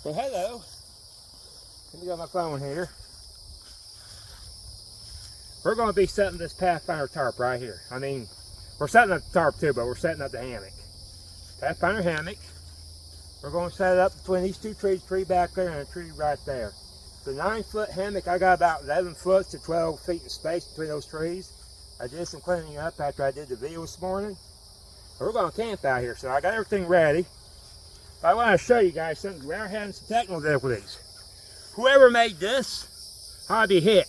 Well, hello. Let me get my phone here. We're going to be setting this Pathfinder tarp right here. I mean, we're setting up the tarp too, but we're setting up the hammock. Pathfinder hammock. We're going to set it up between these two trees, tree back there and a tree right there. The 9-foot hammock, I got about 11 foot to 12 feet in space between those trees. I did some cleaning up after I did the video this morning. We're going to camp out here, so I got everything ready. But I want to show you guys something. We are having some technical difficulties. Whoever made this, I'll be hit.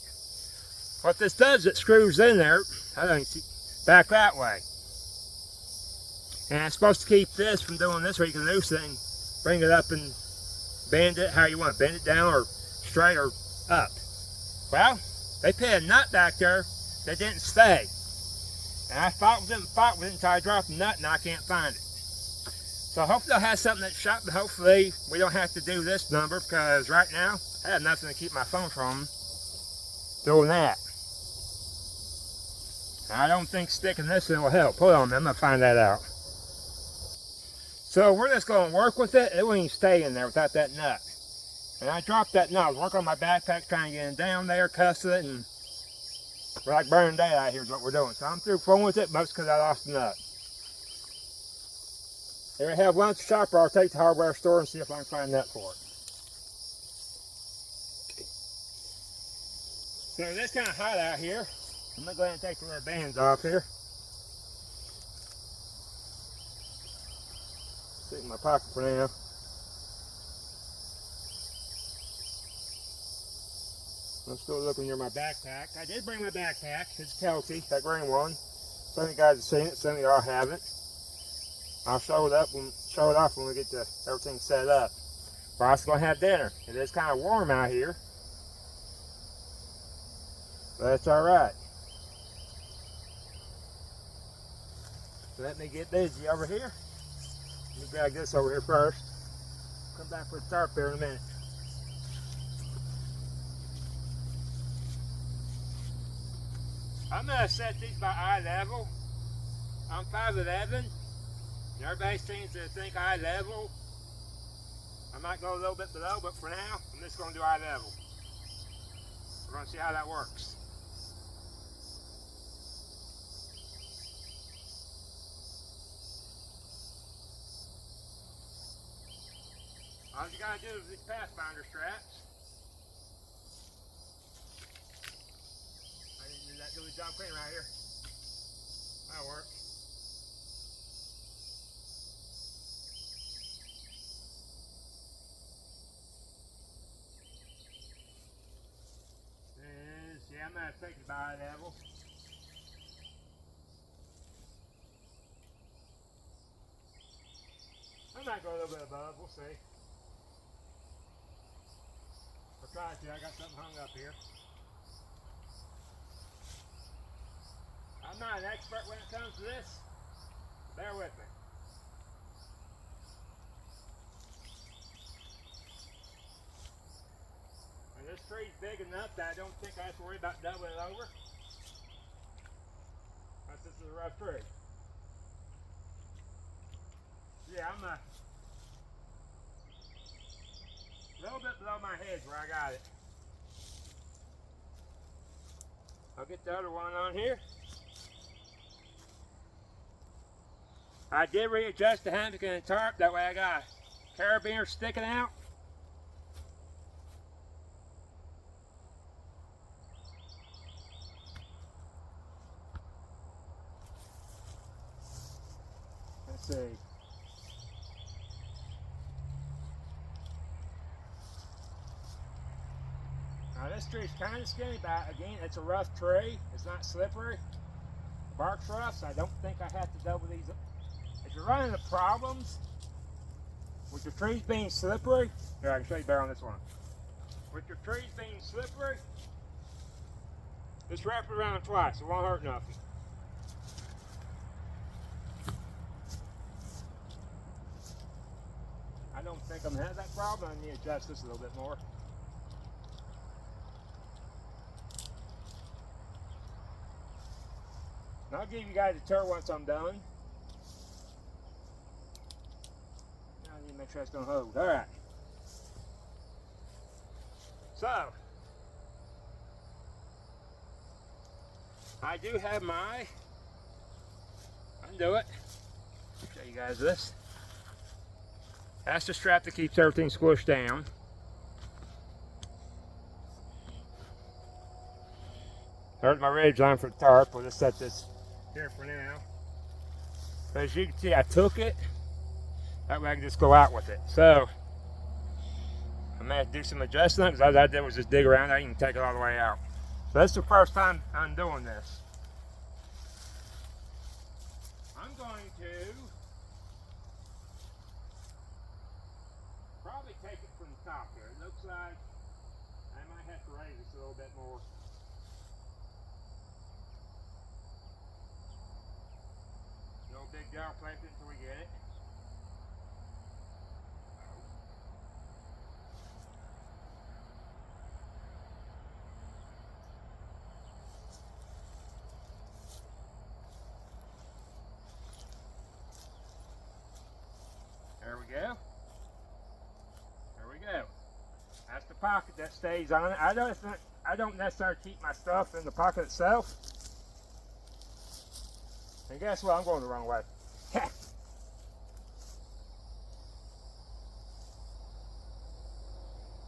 What this does, it screws in there, I don't see, back that way. And it's supposed to keep this from doing this, where you can loosen it and bring it up and bend it how you want. Bend it down or straight or up. Well, they put a nut back there that didn't stay. And I fought with it until I dropped the nut and I can't find it. So hopefully they'll have something that's shot, but hopefully we don't have to do this number, because right now I have nothing to keep my phone from doing that. I don't think sticking this in will help. Hold on, I'm going to find that out. So we're just going to work with it. It won't even stay in there without that nut. And I dropped that nut. I was working on my backpack trying to get it down there, cuss it, and we're like burning daylight here is what we're doing. So I'm through fooling with it, most because I lost the nut. If I have lunch shopper, I'll take the hardware store and see if I can find a nut for it. So it's kind of hot out here. I'm going to go ahead and take the rubber bands off here. Stick it in my pocket for now. I'm still looking near my backpack. I did bring my backpack. It's Kelty, that green one. Some of you guys have seen it, some of y'all haven't. I'll show it off when we get everything set up. We're also going to have dinner. It is kind of warm out here, but that's all right. So let me get busy over here. Let me drag this over here first. Come back with the tarp here in a minute. I'm going to set these by eye level. I'm 5'11". Everybody seems to think eye level. I might go a little bit below, but for now, I'm just going to do eye level. We're going to see how that works. All you got to do is these Pathfinder straps. I need to do that good job cleaning right here. That'll work. Yeah, I'm going to take it by eye level. I might go a little bit above, we'll see. I'll try to. I got something hung up here. I'm not an expert when it comes to this. Bear with me. And this tree's big enough that I don't think I have to worry about doubling it over. Unless this is a rough tree. Yeah, I'm a little bit below my head where I got it. I'll get the other one on here. I did readjust the hammock and the tarp, that way I got a carabiner sticking out. Let's see. Now this tree's kind of skinny, but again, it's a rough tree. It's not slippery. The bark's rough, so I don't think I have to double these up. If you're running into problems with your trees being slippery, here I can show you better on this one. With your trees being slippery, just wrap it around twice. It won't hurt nothing. I don't think I'm gonna have that problem. I need to adjust this a little bit more. And I'll give you guys a tour once I'm done. Now I need to make sure it's going to hold. All right. So, I do have my, undo it, show you guys this. That's the strap that keeps everything squished down. There's my ridge line for the tarp. We'll just set this here for now. But as you can see, I took it. That way I can just go out with it. So, I may have to do some adjusting because all I did was just dig around. I can take it all the way out. So that's the first time I'm doing this. I'm going to probably take it from the top here. It looks like I might have to raise this a little bit more. No big jar plate until we get it. There we go. There we go. That's the pocket that stays on it. I don't necessarily keep my stuff in the pocket itself. And guess what? I'm going the wrong way.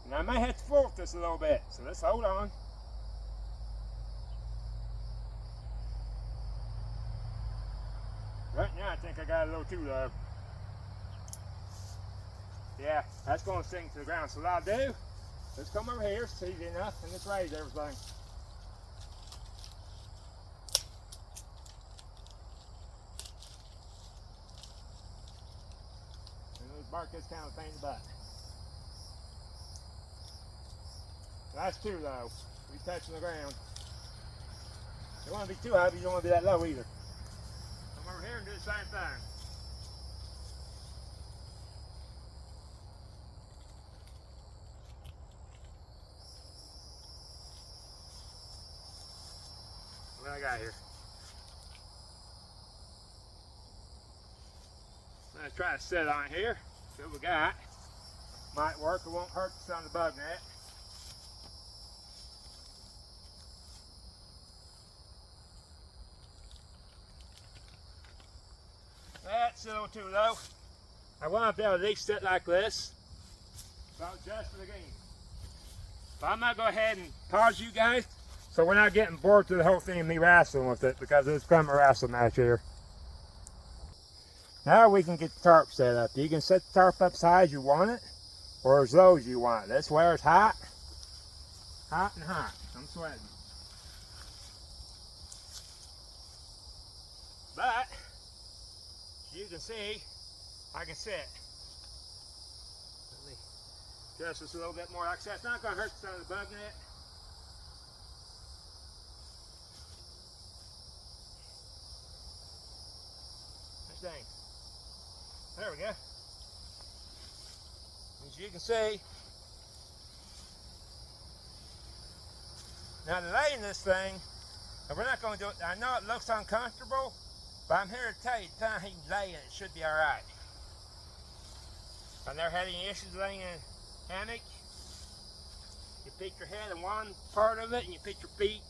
And I might have to fork this a little bit. So let's hold on. Right now I think I got a little too low. Yeah, that's going to sink to the ground. So what I'll do, let's come over here, it's easy enough, and let's raise everything. And let's bark this kind of pain in the butt. That's too low. We're touching the ground. You don't want to be too high, but you don't want to be that low either. Come over here and do the same thing. What I got here? I'm going to try to sit on here. See what we got. Might work, it won't hurt us on the bug net. That's a little too low. I want to be able to at least sit like this. So I'll adjust it again. But I'm going to go ahead and pause you guys so we're not getting bored through the whole thing and me wrestling with it, because it's become a wrestling match here. Now we can get the tarp set up. You can set the tarp up as high as you want it or as low as you want it. That's where it's hot. Hot and hot. I'm sweating. But you can see I can sit. Let me adjust this a little bit more. Like I said, it's not going to hurt the side of the bug net. Thing. There we go. As you can see, now to lay in this thing, and we're not going to do it. I know it looks uncomfortable, but I'm here to tell you, the time you lay in it should be all right. I've never had any issues laying in a hammock. You put your head in one part of it, and you put your feet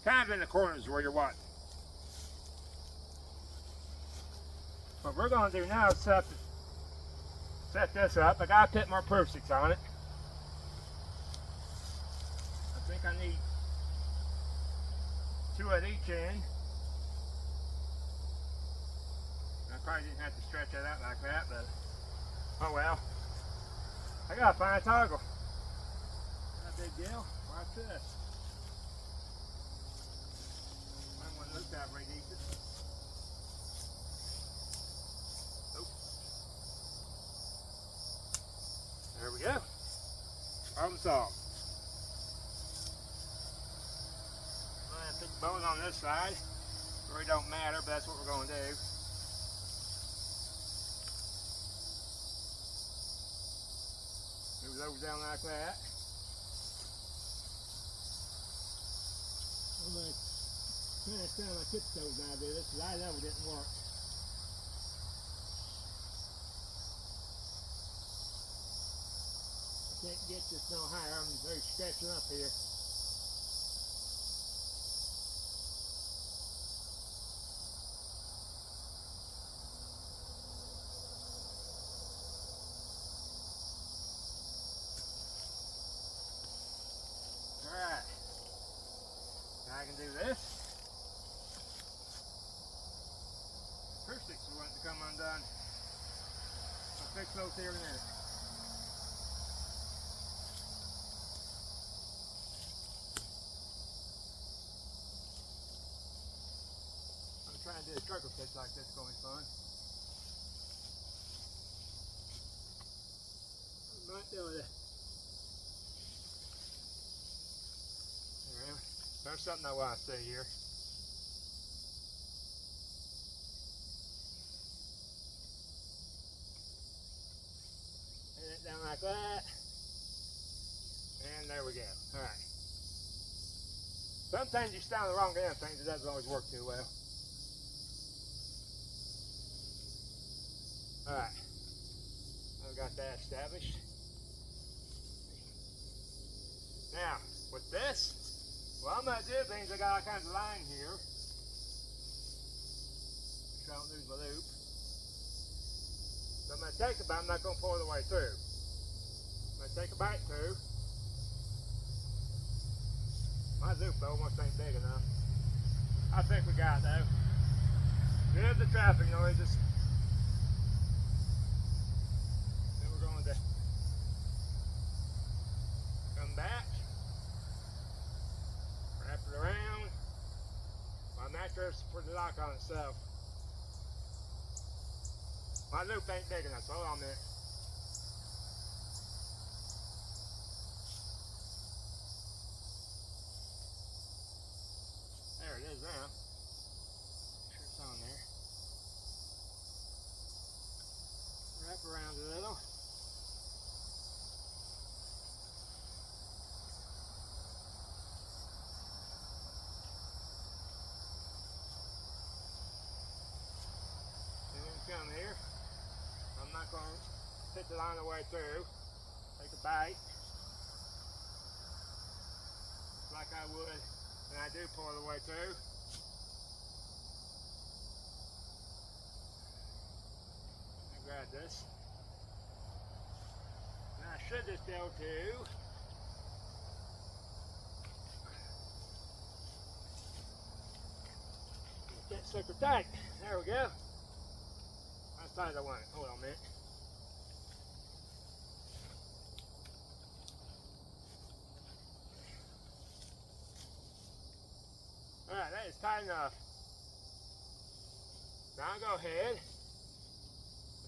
kind of in the corners where you're wanting. What we're going to do now is set this up. I got to put more proof sticks on it. I think I need 2 at each end. I probably didn't have to stretch that out like that, but oh well. I got to find a toggle. Not a big deal. Watch this. Might want to look that way decent. There we go. Problem solved. I'm going to put the bows on this side. It really don't matter, but that's what we're going to do. Move those down like that. I'm going to kind of stand on my tiptoes now, do this, because eye level didn't work. can't get this no higher. I'm very stretching up here. Alright. Now I can do this. The acoustics are wanting to come undone. I'll fix those here in a minute. I'm trying to do a circle pitch like this, it's going to be fun. I might do it. There's something I want to say here. And it down like that. And there we go. Alright. Sometimes you stand on the wrong end of things, it doesn't always work too well. Alright. I've got that established. Now, with this, what I'm going to do means I got all kinds of line here. So I don't lose my loop. So I'm going to take it, but I'm not going to pull it all the way through. I'm going to take a bite through. My loop almost ain't big enough. I think we got it though. Good the traffic noises. Then we're going to come back. Wrap it around. My mattress for the lock on itself. My loop ain't big enough, so hold on a minute. There it is now. Make sure it's on there. Wrap around a little. Come here. I'm not going to hit the line the way through. Take a bite. Like I would when I do pull the way through. I grab this. Now I should just be able to get that sucker tight. There we go. As tight as I want it. Hold on a minute. Alright, that is tight enough. Now I'll go ahead and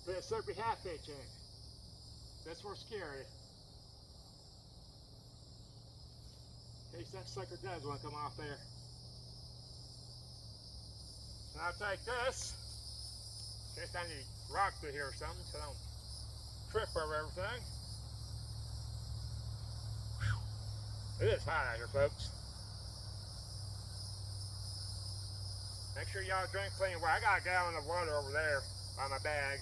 put a slurpy half hitch in it. That's for security. In case that sucker does want to come off there. And I'll take this. In case I need rock through here or something so I don't trip over everything. It is hot out here, folks. Make sure y'all drink clean water. I got a gallon of water over there by my bag.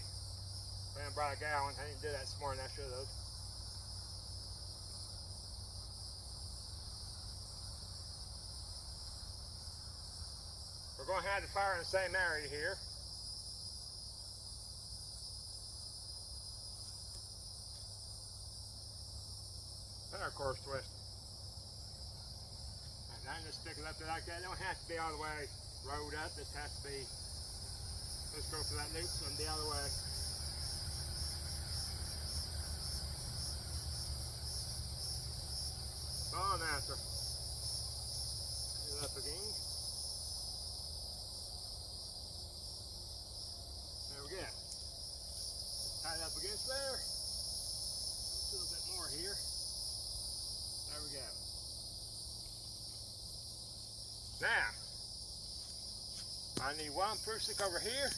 I haven't brought a gallon. I didn't do that this morning. I should have. We're going to have the fire in the same area here. And our course twist. And I just stick it up there like that. It don't have to be all the way rolled up. This has to be, let's go for that loop so it'll be all the way. Ball answer. Put it up again. There we go. Tie it up against there. A little bit more here. There we go. Now, I need one proof stick over here.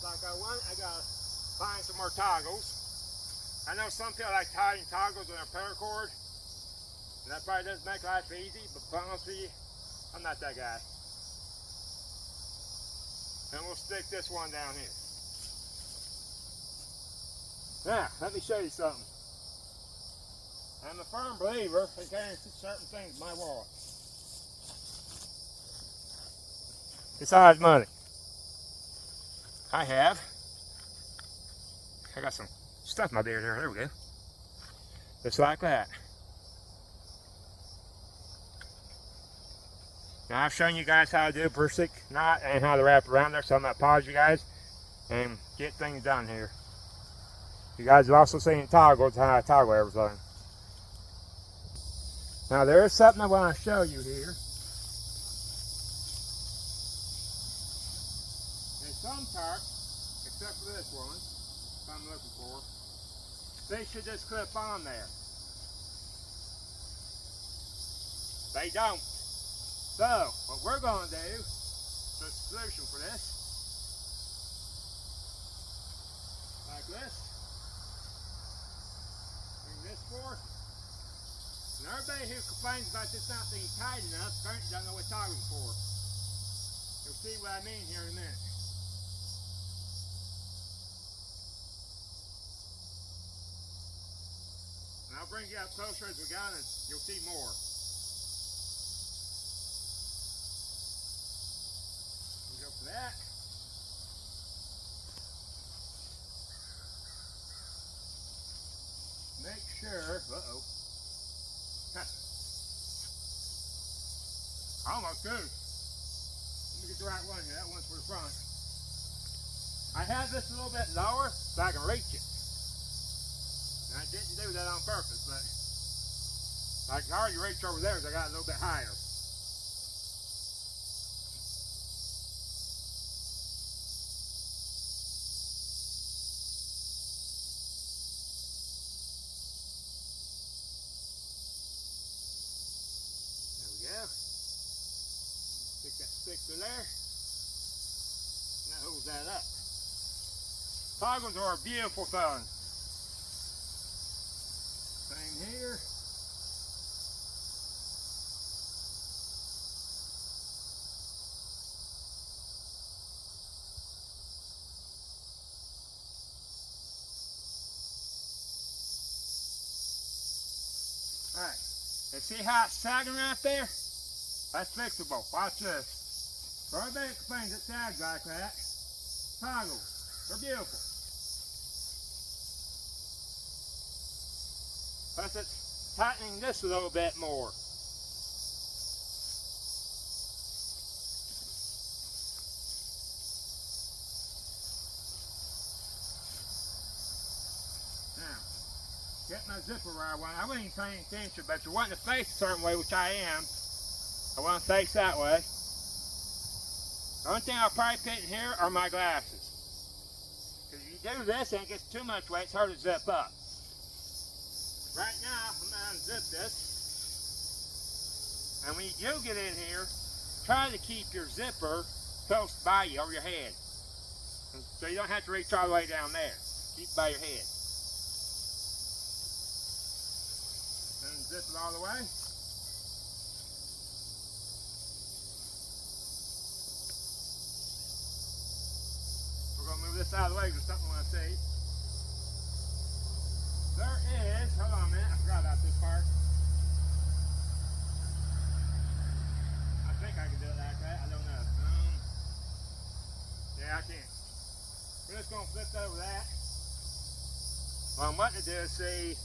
Like I want, I gotta find some more toggles. I know some people like tying toggles on their paracord, and that probably doesn't make life easy, but honestly, I'm not that guy. And we'll stick this one down here. Now, let me show you something. I'm a firm believer in carrying certain things in my wallet. Besides money. I got some stuff in my beard here. There we go. Just like that. Now I've shown you guys how to do a per-stick knot and how to wrap it around there, so I'm going to pause you guys and get things done here. You guys have also seen toggles, how I toggle everything. Now there is something I want to show you here. In some tarps, except for this one, I'm looking for, they should just clip on there. They don't. So, what we're going to do, the solution for this, like this, bring this forth, and everybody who complains about this not being tight enough, apparently doesn't know what toggling for. You'll see what I mean here in a minute. And I'll bring you up closer as we go, and you'll see more. Go for that. Make sure, almost good. Let me get the right one here. That one's for the front. I have this a little bit lower so I can reach it. And I didn't do that on purpose, but I can already reach over there as I got a little bit higher. Stick that stick to there, and that holds that up. Toggles are a beautiful thing. Same here. Alright, and see how it's sagging right there? That's fixable. Watch this. For everybody that complains it sags like that, toggles, they're beautiful. Plus it's tightening this a little bit more. Now, get my zipper where I want. I wasn't even paying attention, but if you want to face a certain way, which I am, I want to face that way. The only thing I'll probably put in here are my glasses. Because if you do this and it gets too much weight, it's hard to zip up. Right now, I'm going to unzip this. And when you do get in here, try to keep your zipper close by you, over your head. So you don't have to reach all the way down there. Keep it by your head. Unzip it all the way. Move this out of the way because something I want to say. There is, hold on a minute, I forgot about this part. I think I can do it like that, I don't know. Yeah, I can. We're just going to flip over that. What I'm wanting to do is see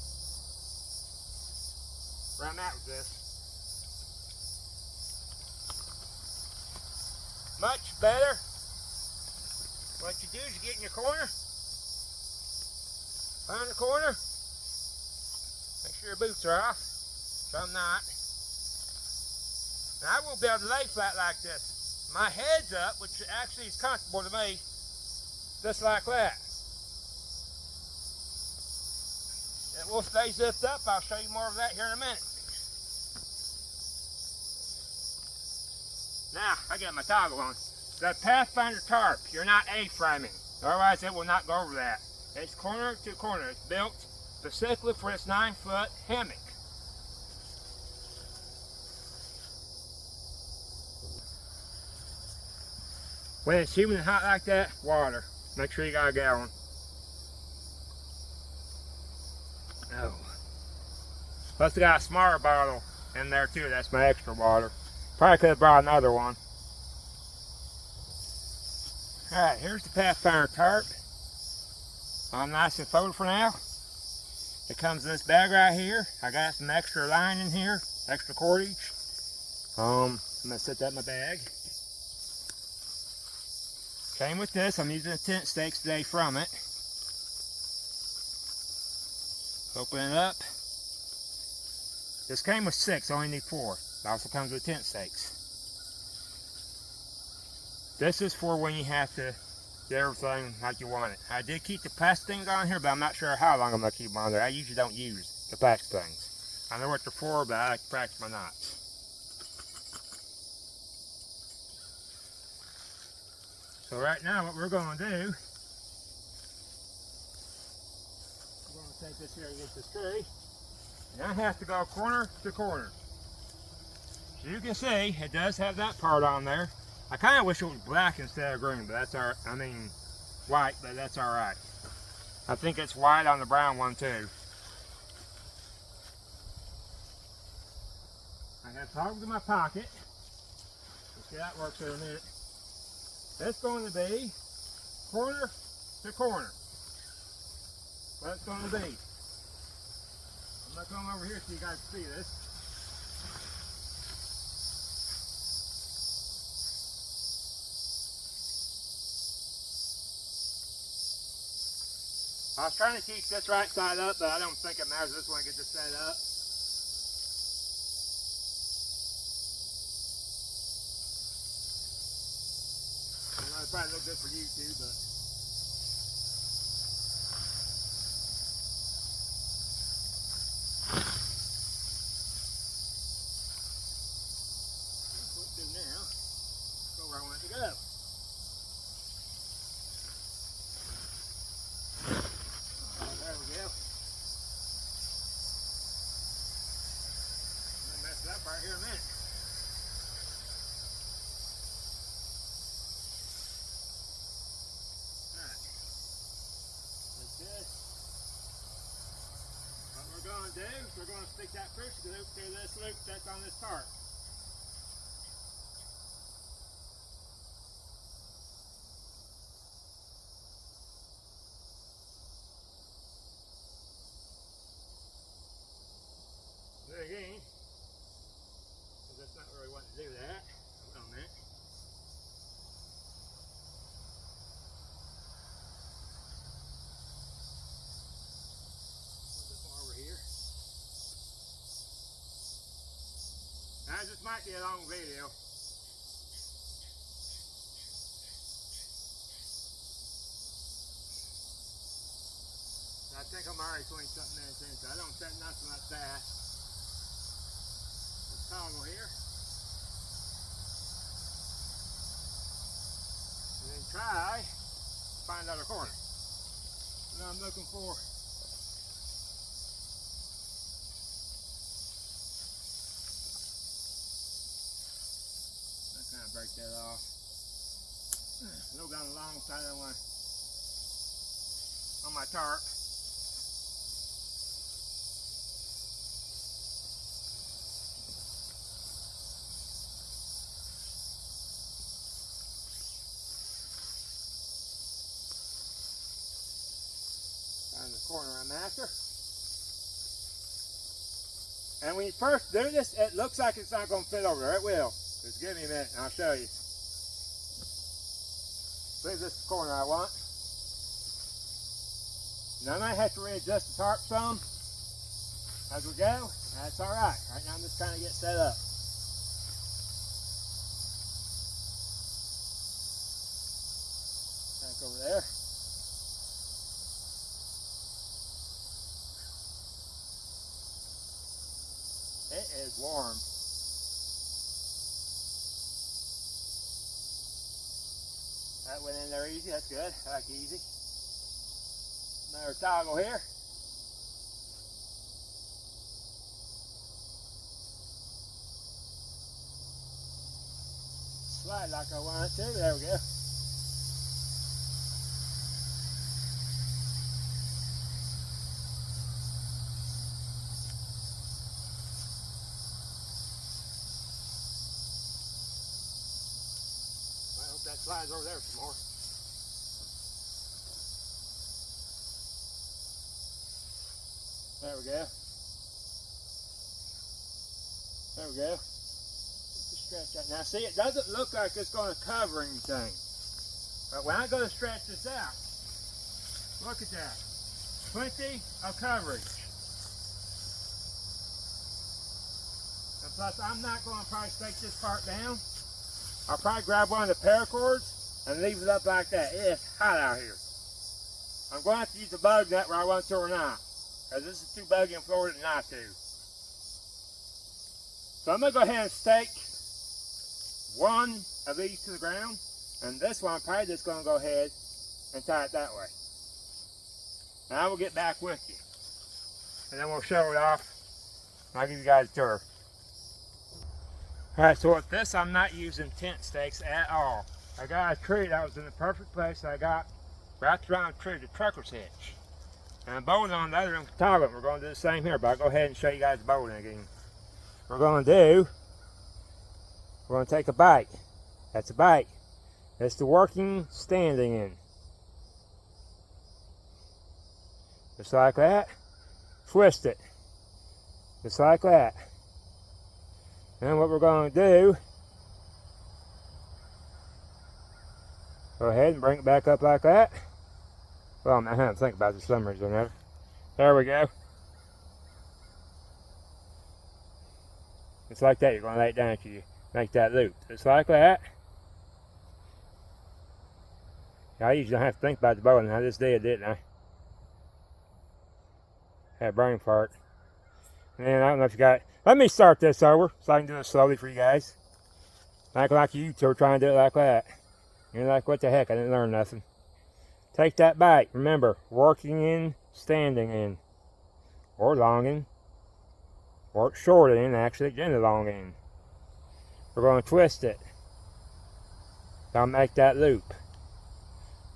where I'm at with this. Much better. What you do is you get in your corner, find the corner, make sure your boots are off, so I'm not. And I will be able to lay flat like this. My head's up, which actually is comfortable to me, just like that. And it will stay zipped up. I'll show you more of that here in a minute. Now, I got my toggle on. The Pathfinder tarp, you're not A-framing, otherwise it will not go over that. It's corner to corner. It's built specifically for this 9-foot hammock. When it's humid and hot like that, water. Make sure you got a gallon. Oh. Plus I got a smaller bottle in there too. That's my extra water. Probably could have brought another one. Alright, here's the Pathfinder tarp. I'm nice and folded for now. It comes in this bag right here. I got some extra line in here, extra cordage. I'm gonna set that in my bag. Came with this. I'm using the tent stakes today from it. Open it up. This came with 6, I only need 4. It also comes with tent stakes. This is for when you have to do everything like you want it. I did keep the plastic things on here, but I'm not sure how long I'm going to keep them on there. I usually don't use the plastic things. I know what they're for, but I like to practice my knots. So right now what we're going to do, we're going to take this here against this tree, and I have to go corner to corner. As you can see, it does have that part on there. I kind of wish it was black instead of green, but that's all right. I mean white, but that's all right. I think it's white on the brown one too. I have toggles in my pocket. We'll see how that works in a minute. It's going to be corner to corner. What it's going to be. I'm not going over here so you guys can see this. I was trying to keep this right side up, but I don't think it matters this one I get this set up. I know it probably look good for YouTube, but what to do now, go where I want it to go. There we go. I'm gonna mess it up right here in a minute. Alright. That's good. What we're gonna do is we're gonna stick that first loop through this loop that's on this tarp. There again, because that's not really wanting to do that. Hold on a minute. A little bit more over here. Now this might be a long video. I think I'm already 20 something minutes in, so I don't set nothing like that. Toggle here, and then try to find another corner. What I'm looking for. I kind of break that off. A little down the long side of the one on my tarp. Find the corner I'm after. And when you first do this, it looks like it's not going to fit over there. It will. Just give me a minute and I'll show you. Believe this is the corner I want. Now I might have to readjust the tarp some as we go. That's alright. Right now I'm just trying to get set up. Back over there. It is warm. That went in there easy, that's good. I like easy. Another toggle here. Slide like I want it to. There we go. that slides over there some more. There we go. There we go. Just stretch that. Now see, it doesn't look like it's going to cover anything. But when I go to stretch this out, look at that. Plenty of coverage. And plus, I'm not going to probably stake this part down. I'll probably grab one of the paracords and leave it up like that. It's hot out here. I'm going to have to use a bug net where I want to or not. Because this is too buggy in Florida not to. So I'm going to go ahead and stake one of these to the ground. And this one I'm probably just going to go ahead and tie it that way. And I will get back with you. And then we'll show it off. And I'll give you guys a tour. Alright, so with this I'm not using tent stakes at all. I got a tree that was in the perfect place that I got wrapped around the tree, the trucker's hitch. And I'm bolting on the other end toggle it. We're going to do the same here, but I'll go ahead and show you guys the bolting again. We're going to take a bite. That's a bite. That's the working standing in. Just like that. Twist it. Just like that. And what we're going to do, go ahead and bring it back up like that. Well, I'm not having to think about the some reason or another. There we go. Just like that. You're going to lay it down until you make that loop. Just like that. I usually don't have to think about the bowling. I just did, didn't I? Had a brain fart. And I don't know if you got. Let me start this over so I can do it slowly for you guys. Like you two are trying to do it like that. You're like, what the heck? I didn't learn nothing. Take that bite. Remember, working in, standing in, or long in, or short in. Actually, again, the long in. We're going to twist it. I'll make that loop.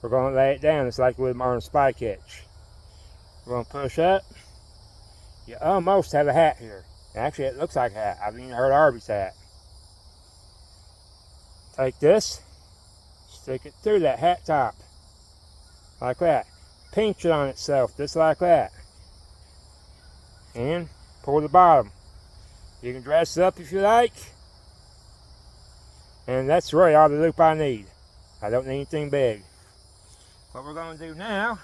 We're going to lay it down just like with our spike hitch. We're going to push up. You almost have a hat here. Actually, it looks like a hat. I've even heard Arby's hat. Take this, stick it through that hat top. Like that. Pinch it on itself, just like that. And pull the bottom. You can dress it up if you like. And that's really all the loop I need. I don't need anything big. What we're going to do now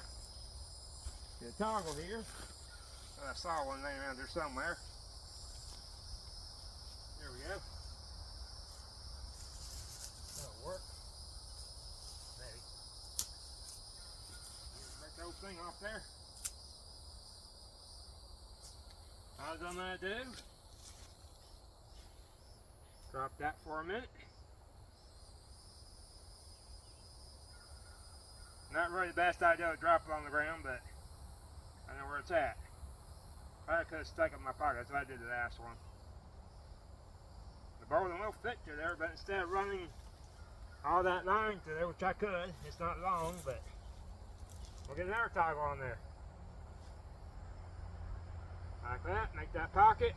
is a toggle here. I saw one laying around there somewhere. There we go. That'll work. Maybe. Break the whole thing off there. All I'm going to do, drop that for a minute. Not really the best idea to drop it on the ground, but I know where it's at. I could have stuck it in my pocket. That's what I did the last one. The bowling will fit to there, but instead of running all that line to there, which I could, it's not long, but we'll get another toggle on there. Like that, make that pocket.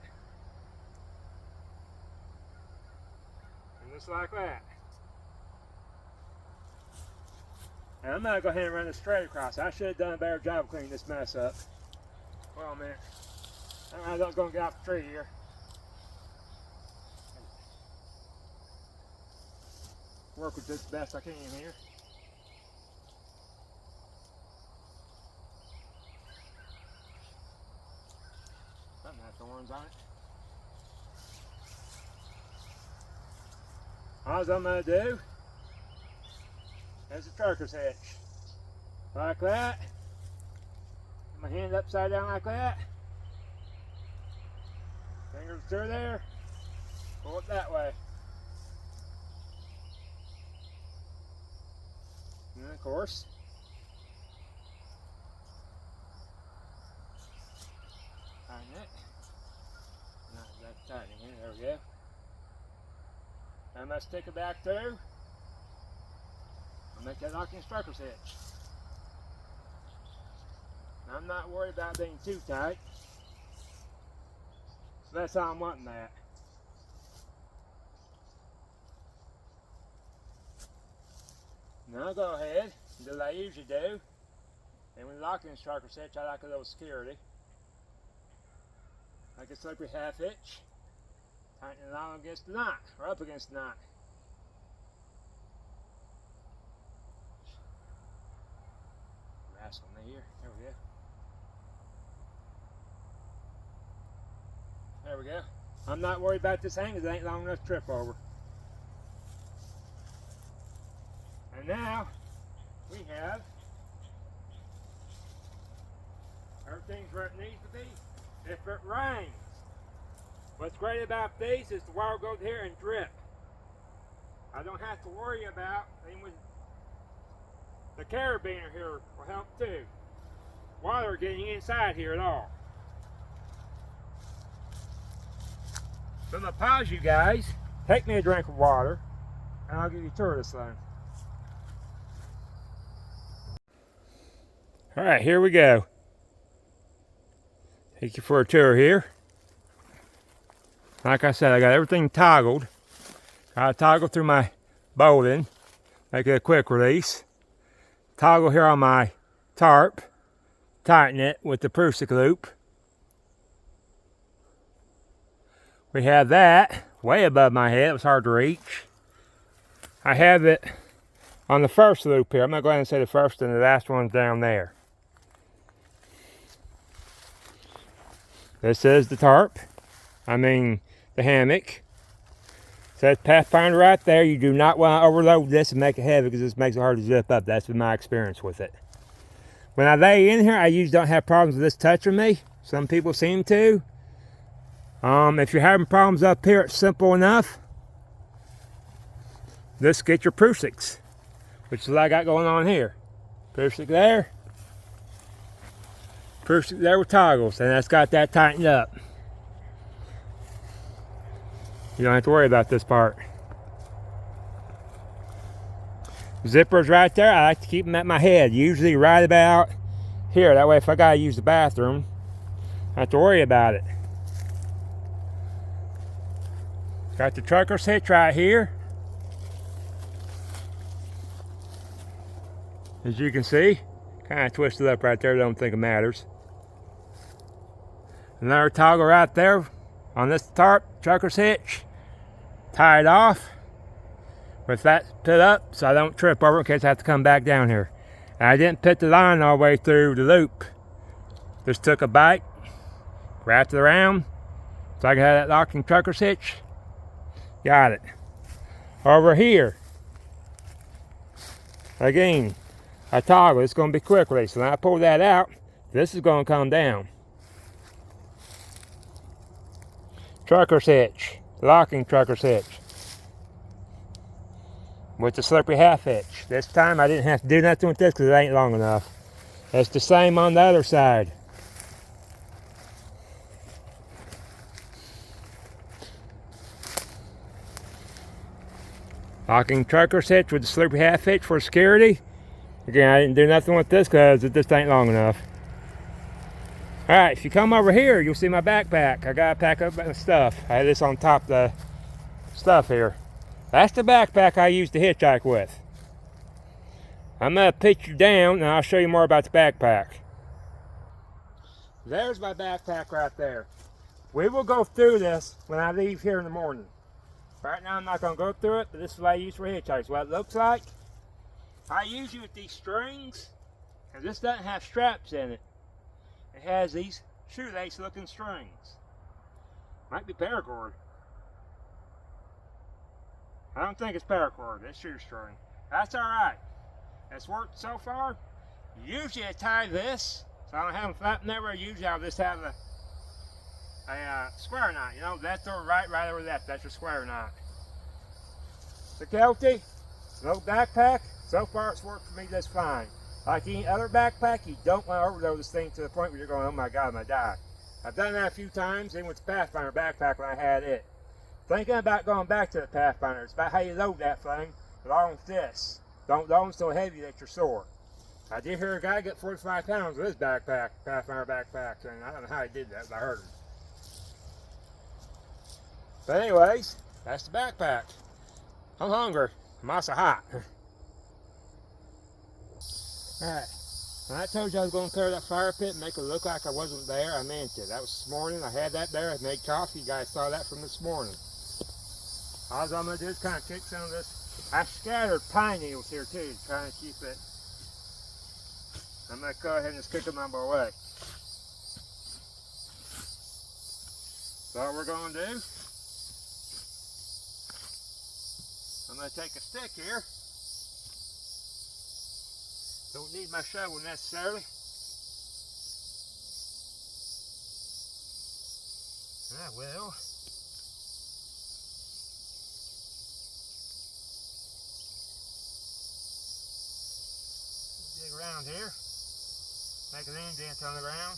And just like that. And I'm going to go ahead and run this straight across. I should have done a better job of cleaning this mess up. Well, man. I'm not going to get off the tree here. Work with this the best I can here. Something has thorns on it. All I'm going to do is a trucker's hitch. Like that. Put my hand upside down like that. Fingers through there. Pull it that way. And of course, tighten it. Not exactly tightening here. There we go. I'm going to stick it back through. I'll make that locking trucker's hitch. Now, I'm not worried about being too tight. So that's how I'm wanting that. Now I'll go ahead and do what I usually do. And when locking this trucker hitch, I like a little security. Like a slippery half hitch. Tighten it on against the knot, or up against the knot. Wrestle me here. There we go. There we go. I'm not worried about this hang because it ain't long enough to trip over. And now we have everything's where it needs to be. If it rains, what's great about these is the water goes here and drip. I don't have to worry about even with the carabiner here will help too. Water getting inside here at all. So I'm going to pause you guys, take me a drink of water, and I'll give you a tour of this thing. Alright, here we go. Take you for a tour here. Like I said, I got everything toggled. I toggle through my bolting, make it a quick release. Toggle here on my tarp, tighten it with the Prusik loop. We have that way above my head. It was hard to reach. I have it on the first loop here. I'm going to go ahead and say the first and the last one's down there. This is the tarp. The hammock. It says Pathfinder right there. You do not want to overload this and make it heavy because this makes it hard to zip up. That's been my experience with it. When I lay in here, I usually don't have problems with this touching me. Some people seem to. If you're having problems up here, it's simple enough. Just get your Prusiks, which is what I got going on here. Prusik there. Prusik there with toggles, and that's got that tightened up. You don't have to worry about this part. Zippers right there, I like to keep them at my head, usually right about here. That way if I gotta use the bathroom, I don't have to worry about it. Got the trucker's hitch right here. As you can see, kind of twisted up right there, don't think it matters. Another toggle right there on this tarp, trucker's hitch. Tie it off with that put up so I don't trip over in case I have to come back down here. And I didn't put the line all the way through the loop. Just took a bite, wrapped it around so I can have that locking trucker's hitch. Got it. Over here, again, I toggle. It's going to be quick release. So when I pull that out, this is going to come down. Trucker's hitch, locking trucker's hitch with the slippery half hitch. This time I didn't have to do nothing with this because it ain't long enough. It's the same on the other side. Locking trucker's hitch with the slippery half hitch for security. Again, I didn't do nothing with this because it just ain't long enough. Alright, if you come over here, you'll see my backpack. I gotta pack up my stuff. I had this on top of the stuff here. That's the backpack I use to hitchhike with. I'm gonna pitch you down and I'll show you more about the backpack. There's my backpack right there. We will go through this when I leave here in the morning. Right now I'm not going to go through it, but this is what I use for hitchhikes. What it looks like, I use it with these strings, and this doesn't have straps in it. It has these shoelace looking strings. Might be paracord. I don't think it's paracord, it's shoestring. That's alright. It's worked so far. Usually I tie this, so I don't have them flapping everywhere. Usually I'll just have a square knot, you know, that's over right over that. That's your square knot. The Kelty, no backpack, so far it's worked for me just fine. Like any other backpack, you don't want to overload this thing to the point where you're going, oh my God, I'm going to die. I've done that a few times, even with the Pathfinder backpack when I had it. Thinking about going back to the Pathfinder, it's about how you load that thing, along with this. Don't load them so heavy that you're sore. I did hear a guy get 45 pounds with his backpack, Pathfinder backpack, and I don't know how he did that, but I heard him. But anyways, that's the backpack. I'm hungry. I'm also hot. Alright. When I told you I was going to clear that fire pit and make it look like I wasn't there, I meant it. That was this morning. I had that there. I made coffee. You guys saw that from this morning. All I'm going to do is kind of kick some of this. I scattered pine needles here too, trying to keep it. I'm going to go ahead and just kick them out of my way. So what we're going to do, I'm going to take a stick here. Don't need my shovel necessarily. I will. Dig around here. Make an indent on the ground.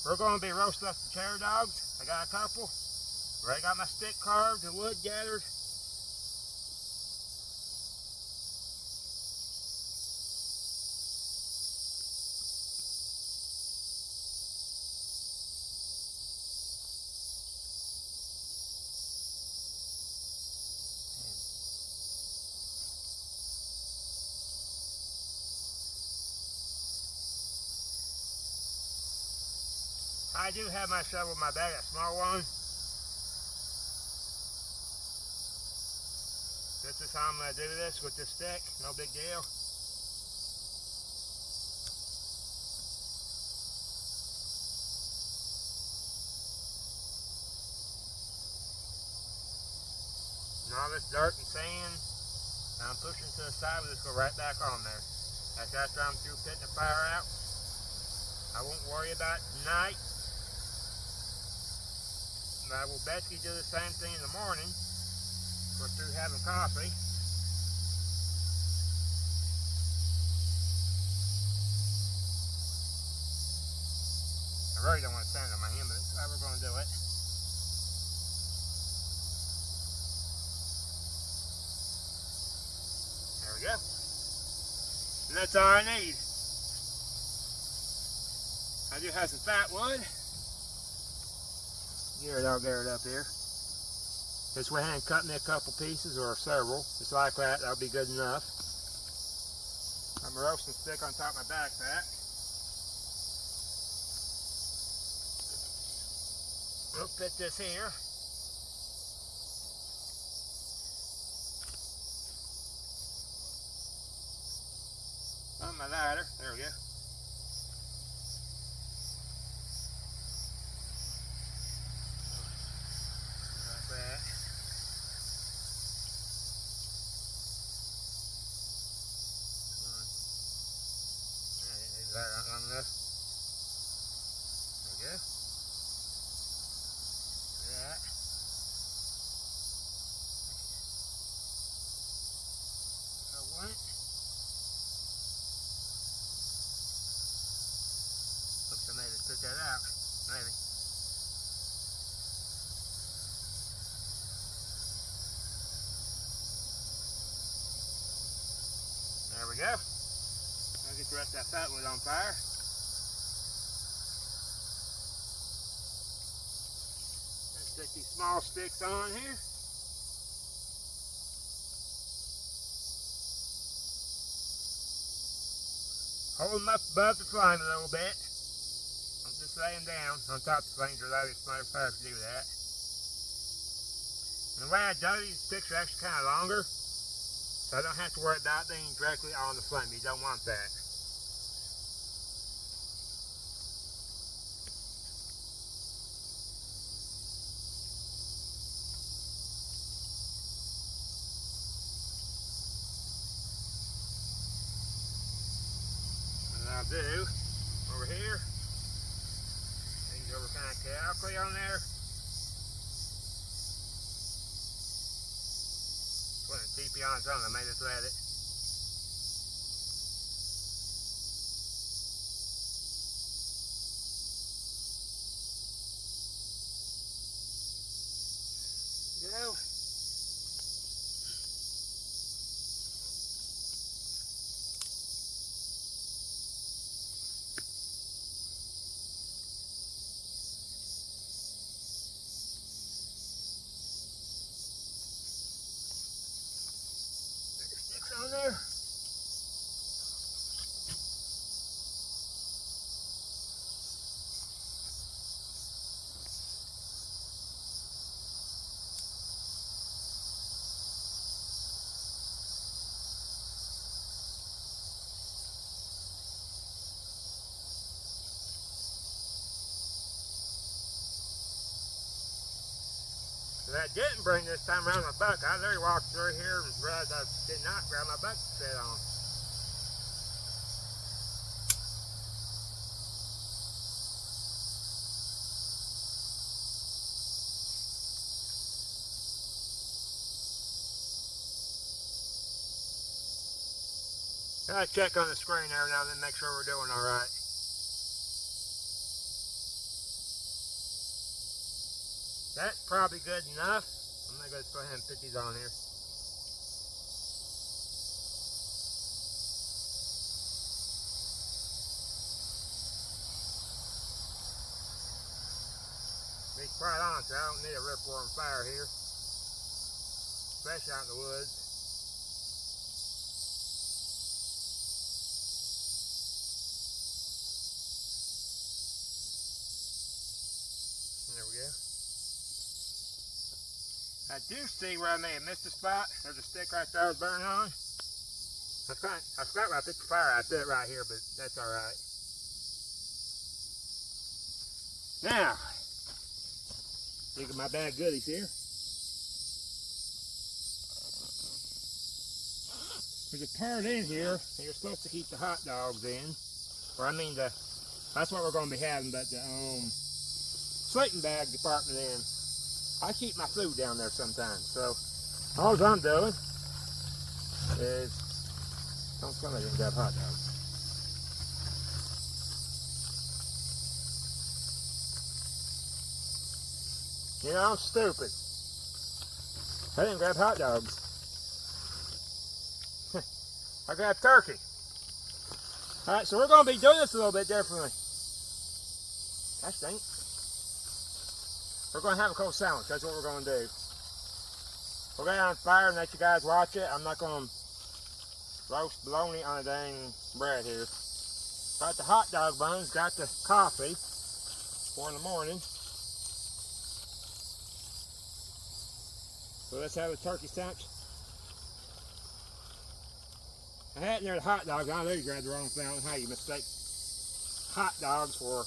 We're going to be roasting up some cherry dogs. I got a couple. Already got my stick carved, the wood gathered. I do have my shovel in my bag, a small one. This is how I'm going to do this with this stick, no big deal. And all this dirt and sand, I'm pushing to the side, we'll just go right back on there. That's after I'm through putting the fire out. I won't worry about it tonight. But I will basically do the same thing in the morning. We're through having coffee. I really don't want to stand on my hand, but that's how we're going to do it. There we go. And that's all I need. I do have some fat wood. Here, I'll get it up here. Just went ahead and cut me a couple pieces or several. Just like that, that'll be good enough. I'm a roasting stick on top of my backpack. We'll put this here. On my ladder. There we go. Long enough. There we go. That. I want it. Oops, I may just put that out. Maybe. There we go. I'll get the rest of that fat wood on fire. Let's stick these small sticks on here. Hold them up above the flame a little bit. Don't just lay them down on top of the flames, or that is smart fire to do that. And the way I do these sticks are actually kind of longer, so I don't have to worry about being directly on the flame. You don't want that. I'll do over here. Things over kind of chaotically on there. Put a TP on its own, I may just let it. Go. On there. If I didn't bring this time around my buck, I literally walked through here and realized I did not grab my buck to sit on. I check on the screen every now and then, make sure we're doing all right. That's probably good enough. I'm gonna go ahead and put these on here. To be quite honest, I don't need a rip-roaring fire here, especially out in the woods. There we go. I do see where I may have missed a spot. There's a stick right there I was burning on. I forgot where I put the fire. I put it right here, but that's all right. Now, look at my bag of goodies here. There's a part in here that you're supposed to keep the hot dogs in. Or I mean, that's what we're going to be having, but the sleeping bag department in. I keep my food down there sometimes, so all I'm doing is, don't tell me I didn't grab hot dogs. You know, I'm stupid. I didn't grab hot dogs. I grabbed turkey. Alright, so we're going to be doing this a little bit differently. That stinks. We're going to have a cold sandwich. That's what we're going to do. We'll get on fire and let you guys watch it. I'm not going to roast bologna on a dang bread here. Got the hot dog buns, got the coffee for in the morning. So let's have a turkey sandwich. I had near the hot dogs. I literally grabbed the wrong thing. I don't know how you mistake hot dogs for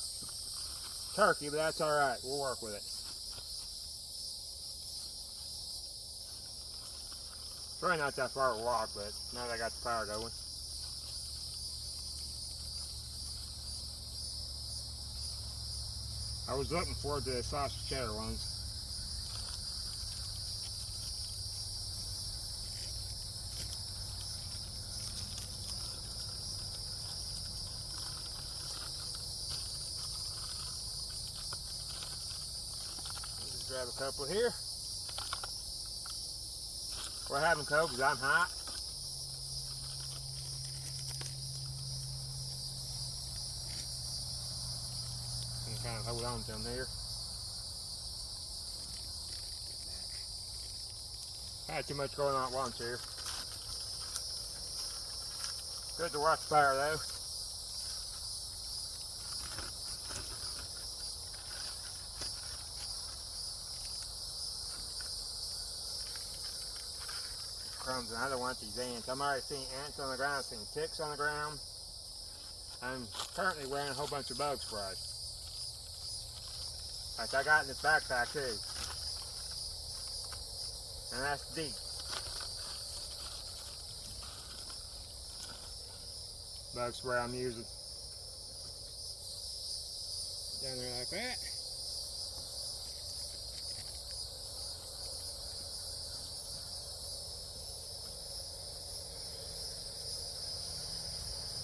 turkey, but that's alright. We'll work with it. Probably not that far to walk, but now that I got the fire going. I was looking forward to the sausage cheddar ones. Just grab a couple here. We're having cold because I'm hot. You can kind of hold on to them here. I had too much going on at once here. Good to watch the fire though. Crumbs, and I don't want these ants. I'm already seeing ants on the ground, seeing ticks on the ground. I'm currently wearing a whole bunch of bug spray. Like I got in this backpack too. And that's deep. Bug spray I'm using. Down there like that.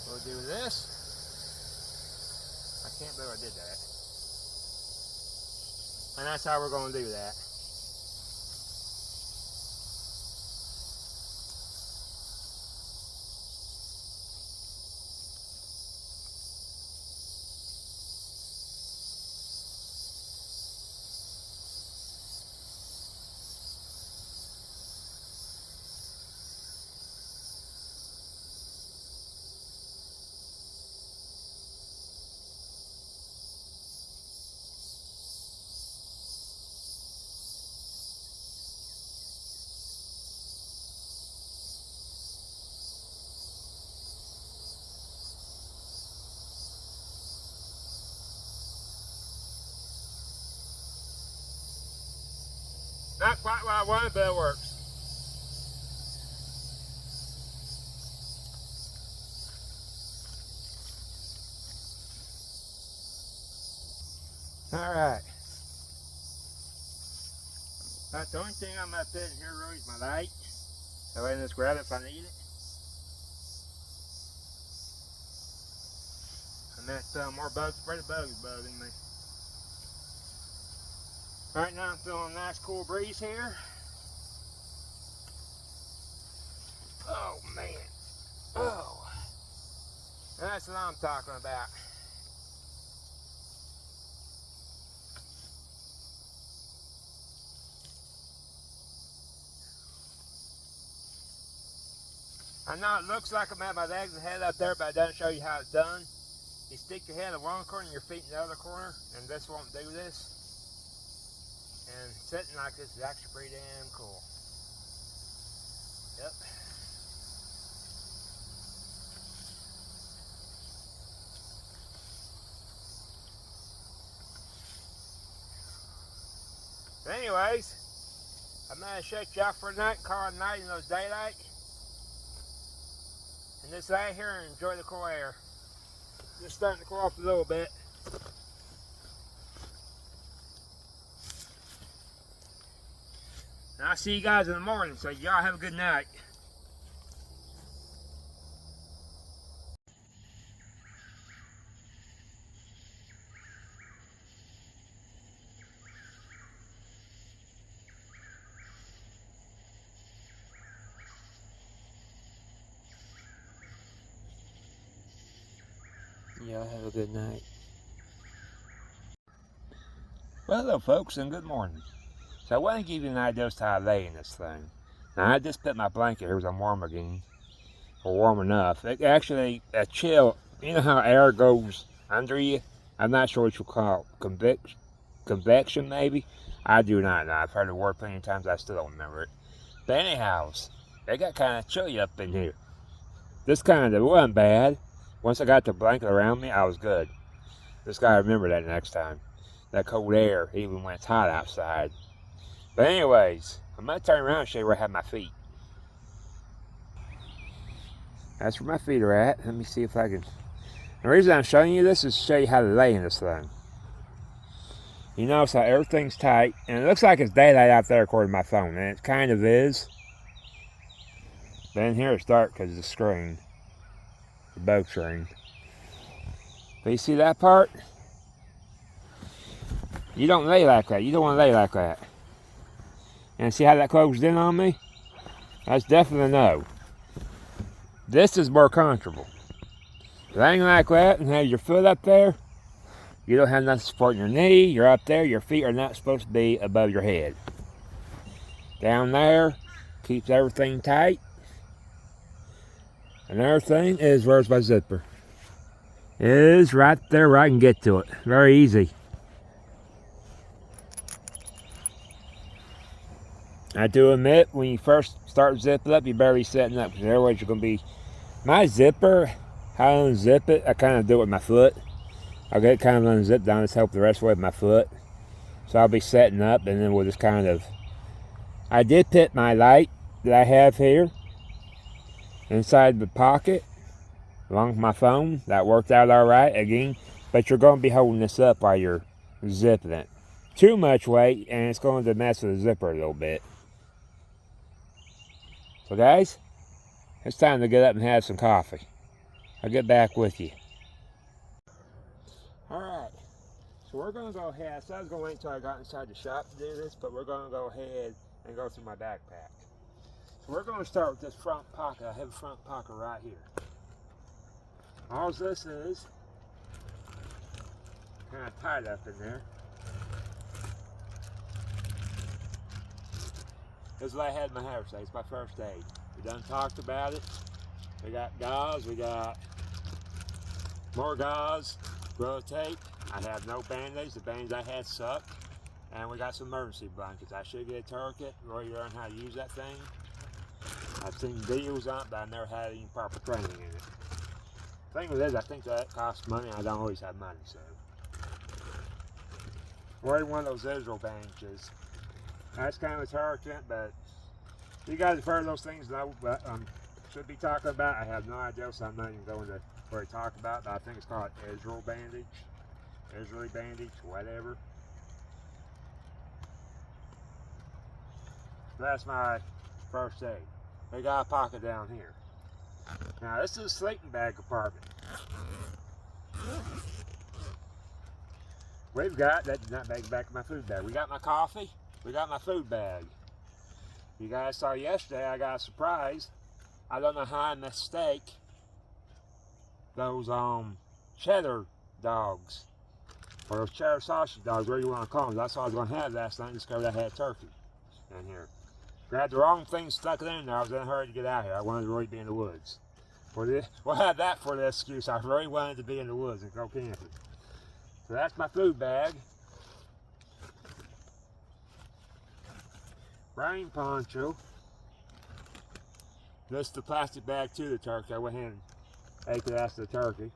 We'll do this. I can't believe I did that. And that's how we're going to do that. Not quite what I wanted, but it works. Alright. That's the only thing I'm going to put in here really is my light. So I can just grab it if I need it. And that's more bugs, afraid of bugs bugging me. Right now I'm feeling a nice cool breeze here. Oh man. Oh. That's what I'm talking about. I know it looks like I'm at my legs and head up there, but it doesn't show you how it's done. You stick your head in one corner and your feet in the other corner, and this won't do this. And sitting like this is actually pretty damn cool. Yep. But anyways, I'm going to shut you off for the night, call it night in those daylight. And just lay here and enjoy the cool air. Just starting to cool off a little bit. And I'll see you guys in the morning, so y'all have a good night. Y'all have a good night. Well, hello folks, and good morning. So I want to give you an idea as to how I lay in this thing. Now I just put my blanket here because I'm warm again, or warm enough. It actually, a chill, you know how air goes under you? I'm not sure what you call it, convection maybe? I do not know. I've heard the word plenty of times, I still don't remember it. But anyhow, it got kind of chilly up in here. This kind of wasn't bad. Once I got the blanket around me, I was good. Just gotta remember that next time. That cold air, even when it's hot outside. But anyways, I'm gonna turn around and show you where I have my feet. That's where my feet are at. Let me see if I can. The reason I'm showing you this is to show you how to lay in this thing. You notice how everything's tight, and it looks like it's daylight out there according to my phone, and it kind of is. But in here it's dark because of the screen. The boat screen. But you see that part? You don't lay like that. You don't want to lay like that. And see how that closed in on me? That's definitely a no. This is more comfortable. Laying like that and have your foot up there, you don't have nothing supporting your knee. You're up there. Your feet are not supposed to be above your head. Down there keeps everything tight. Another thing is, where's my zipper? It is right there where I can get to it. Very easy. I do admit, when you first start zipping up, you better be setting up, because otherwise you're going to be... My zipper, how I unzip it, I kind of do it with my foot. I'll get it kind of unzipped down, just help the rest of the way with my foot. So I'll be setting up, and then we'll just kind of... I did put my light that I have here inside the pocket, along with my phone. That worked out all right, again. But you're going to be holding this up while you're zipping it. Too much weight, and it's going to mess with the zipper a little bit. So guys, it's time to get up and have some coffee. I'll get back with you. Alright, so we're going to go ahead. So I was going to wait until I got inside the shop to do this, but we're going to go ahead and go through my backpack. So we're going to start with this front pocket. I have a front pocket right here. All this is kind of tied up in there. This is what I had in my hair today. It's my first aid. We done talked about it. We got gauze. We got more gauze, grow tape. I have no band-aids. The band-aids I had sucked. And we got some emergency blankets. I should get a tourniquet, really learn how to use that thing. I've seen videos on it, but I never had any proper training in it. The thing with it is, I think that costs money. I don't always have money, so. Wearing one of those Israel bandages. That's kind of its hurricane, but you guys have heard those things that I should be talking about. I have no idea, so I'm not even going to really talk about it, but I think it's called Israeli bandage, whatever. That's my first aid. They got a pocket down here. Now this is a sleeping bag compartment. We've got, that's not back in my food bag. We got my coffee, we got my food bag. You guys saw yesterday I got a surprise. I don't know how I mistake those cheddar dogs. Or those cheddar sausage dogs, whatever you want to call them. That's what I was going to have last night and discovered I had turkey in here. Grabbed the wrong thing, stuck it in there. I was in a hurry to get out of here. I wanted to really be in the woods. We'll have that for the excuse. I really wanted to be in the woods and go camping. So that's my food bag. Rain poncho. This is the plastic bag to the turkey. I went ahead and ate the rest of the turkey.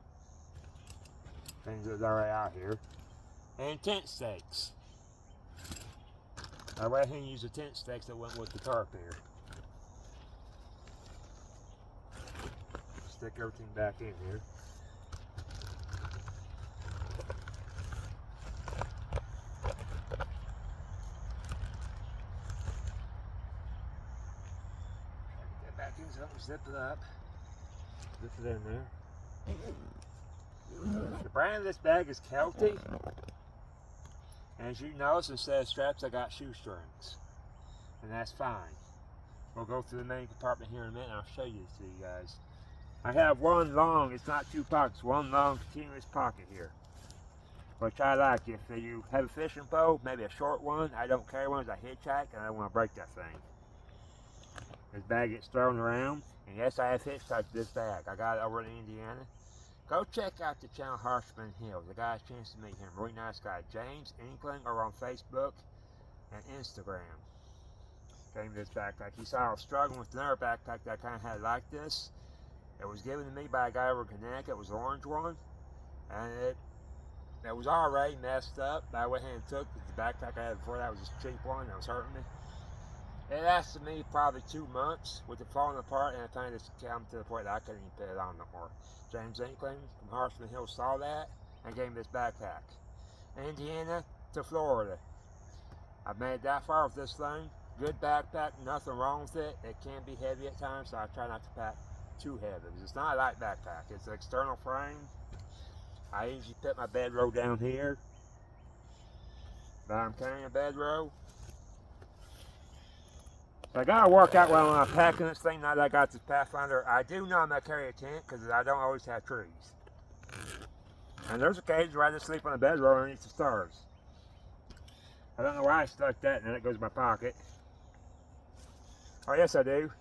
Things that are already out here. And tent stakes. I went ahead and used the tent stakes that went with the tarp here. Stick everything back in here. Get back in something, zip it up. Zip it in there. The brand of this bag is Kelty. As you notice, instead of straps, I got shoestrings. And that's fine. We'll go through the main compartment here in a minute and I'll show you this to you guys. I have one long, it's not two pockets, one long continuous pocket here. Which I like. If you have a fishing pole, maybe a short one, I don't carry one as I hitchhike and I don't want to break that thing. This bag gets thrown around. And yes, I have hitchhiked this bag. I got it over in Indiana. Go check out the channel Harshman Hills. The guy's a chance to meet him. Really nice guy. James Inkling over on Facebook and Instagram. Gave me this backpack. He saw I was struggling with another backpack that I kind of had like this. It was given to me by a guy over in Connecticut. It was an orange one. And it was already messed up. But I went ahead and took the backpack I had before that was just a cheap one that was hurting me. It lasted me probably 2 months with it falling apart, and I kind of just came to the point that I couldn't even put it on no more. James Inkling from Harshman Hills saw that and gave me this backpack. Indiana to Florida. I've made it that far with this thing. Good backpack, nothing wrong with it. It can be heavy at times, so I try not to pack too heavy. It's not a light backpack. It's an external frame. I usually put my bedroll down here. But I'm carrying a bedroll. So I gotta work out while I'm packing this thing now that I got this Pathfinder. I do know I'm gonna carry a tent because I don't always have trees. And there's occasions where I just sleep on a bedroll underneath the stars. I don't know why I stuck that and then it goes in my pocket. Oh yes I do.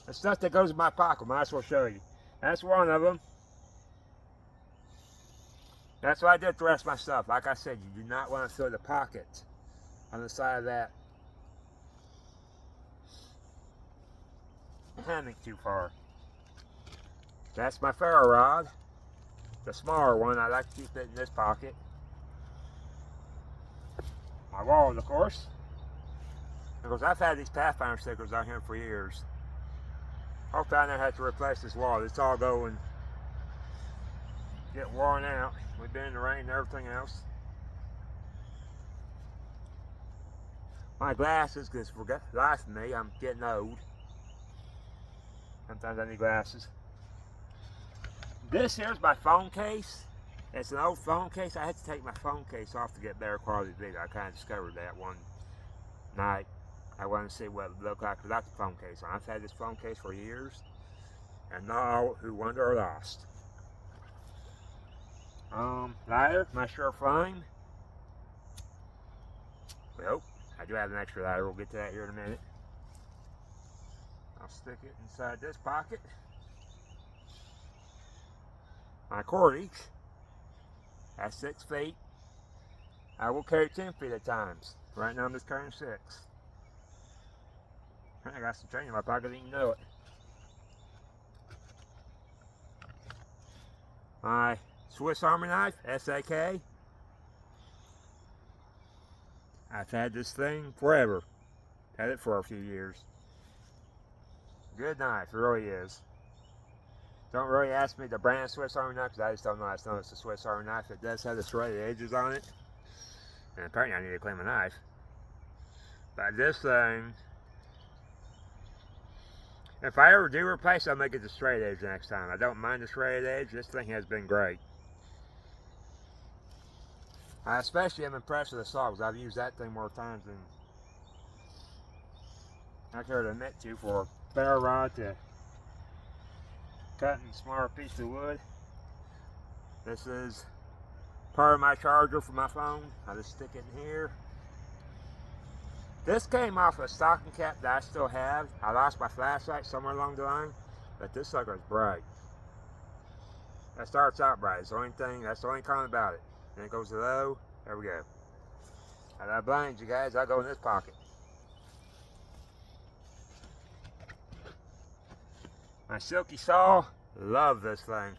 The stuff that goes in my pocket, might as well show you. That's one of them. That's what I did with the rest of my stuff. Like I said, you do not want to fill the pocket on the side of that hammock too far. That's my ferro rod. The smaller one, I like to keep it in this pocket. My wallet, of course. Because I've had these Pathfinder stickers out here for years. Hopefully I never have to replace this wallet. It's all going get worn out. We've been in the rain and everything else. My glasses, because for the life of me, I'm getting old. Sometimes I need glasses. This here's my phone case. It's an old phone case. I had to take my phone case off to get better quality video. I kind of discovered that one night. I wanted to see what it looked like without the phone case on. I've had this phone case for years, and not all who wander are lost. Lighter, my sure flame. Well, I do have an extra lighter. We'll get to that here in a minute. I'll stick it inside this pocket. My cordage. That's 6 feet. I will carry 10 feet at times. Right now I'm just carrying 6. I got some chain in my pocket, didn't even know it. My Swiss Army knife, SAK. I've had this thing forever. Had it for a few years. Good knife, it really is. Don't really ask me the brand of Swiss Army knife because I just don't know. I just know it's a Swiss Army knife. It does have the serrated edges on it. And apparently I need to clean my knife. But this thing, if I ever do replace it, I'll make it the straight edge next time. I don't mind the serrated edge. This thing has been great. I especially am impressed with the saw because I've used that thing more times than I care to admit to for a ferro rod to cutting a smaller piece of wood. This is part of my charger for my phone. I just stick it in here. This came off a stocking cap that I still have. I lost my flashlight somewhere along the line, but this sucker is bright. That starts out bright. It's the only thing, that's the only comment about it. Then it goes to low. There we go. And I blind you guys, I go in this pocket. My silky saw, love this thing.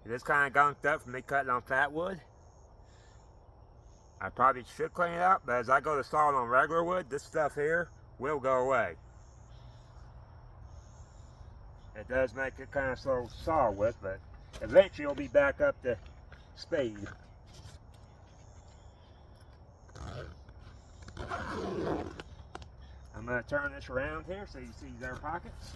It is kind of gunked up from me cutting on fat wood. I probably should clean it up, but as I go to saw it on regular wood, this stuff here will go away. It does make it kind of slow to saw with, but eventually it'll be back up to speed. I'm going to turn this around here so you see their pockets.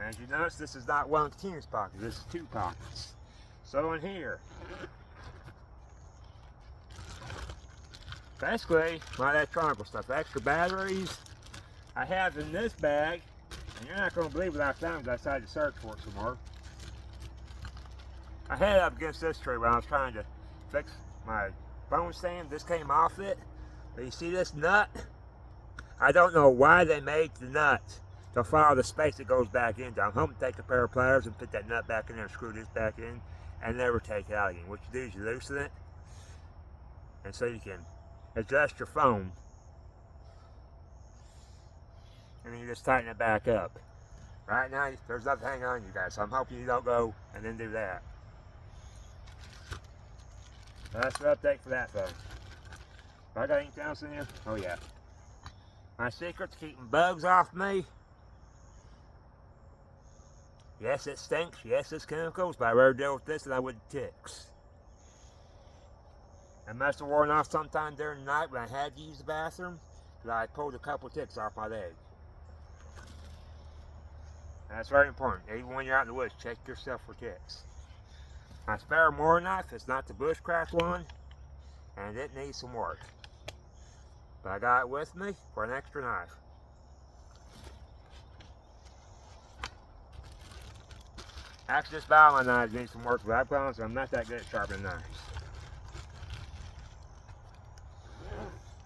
As you notice, this is not one continuous pocket, this is two pockets. So in here, basically my electronic stuff, extra batteries I have in this bag, and you're not going to believe what I found because I decided to search for it some more. I had it up against this tree when I was trying to fix my phone stand. This came off it, but you see this nut? I don't know why they made the nut to follow the space that goes back into. I'm hoping to take a pair of pliers and put that nut back in there and screw this back in and never take it out again. What you do is you loosen it, and so you can adjust your phone, and then you just tighten it back up. Right now, there's nothing hanging on you guys, so I'm hoping you don't go and then do that. That's the update for that phone. I got anything else in here? Oh yeah. My secret's keeping bugs off me. Yes, it stinks. Yes, it's chemicals, but I'd rather deal with this than I would ticks. It must have worn off sometime during the night when I had to use the bathroom, because I pulled a couple ticks off my leg. That's very important. Even when you're out in the woods, check yourself for ticks. My spare Moore knife is not the bushcraft one, and it needs some work. But I got it with me for an extra knife. Actually, this bow of my knives needs some work, but I promise I'm not that good at sharpening knives.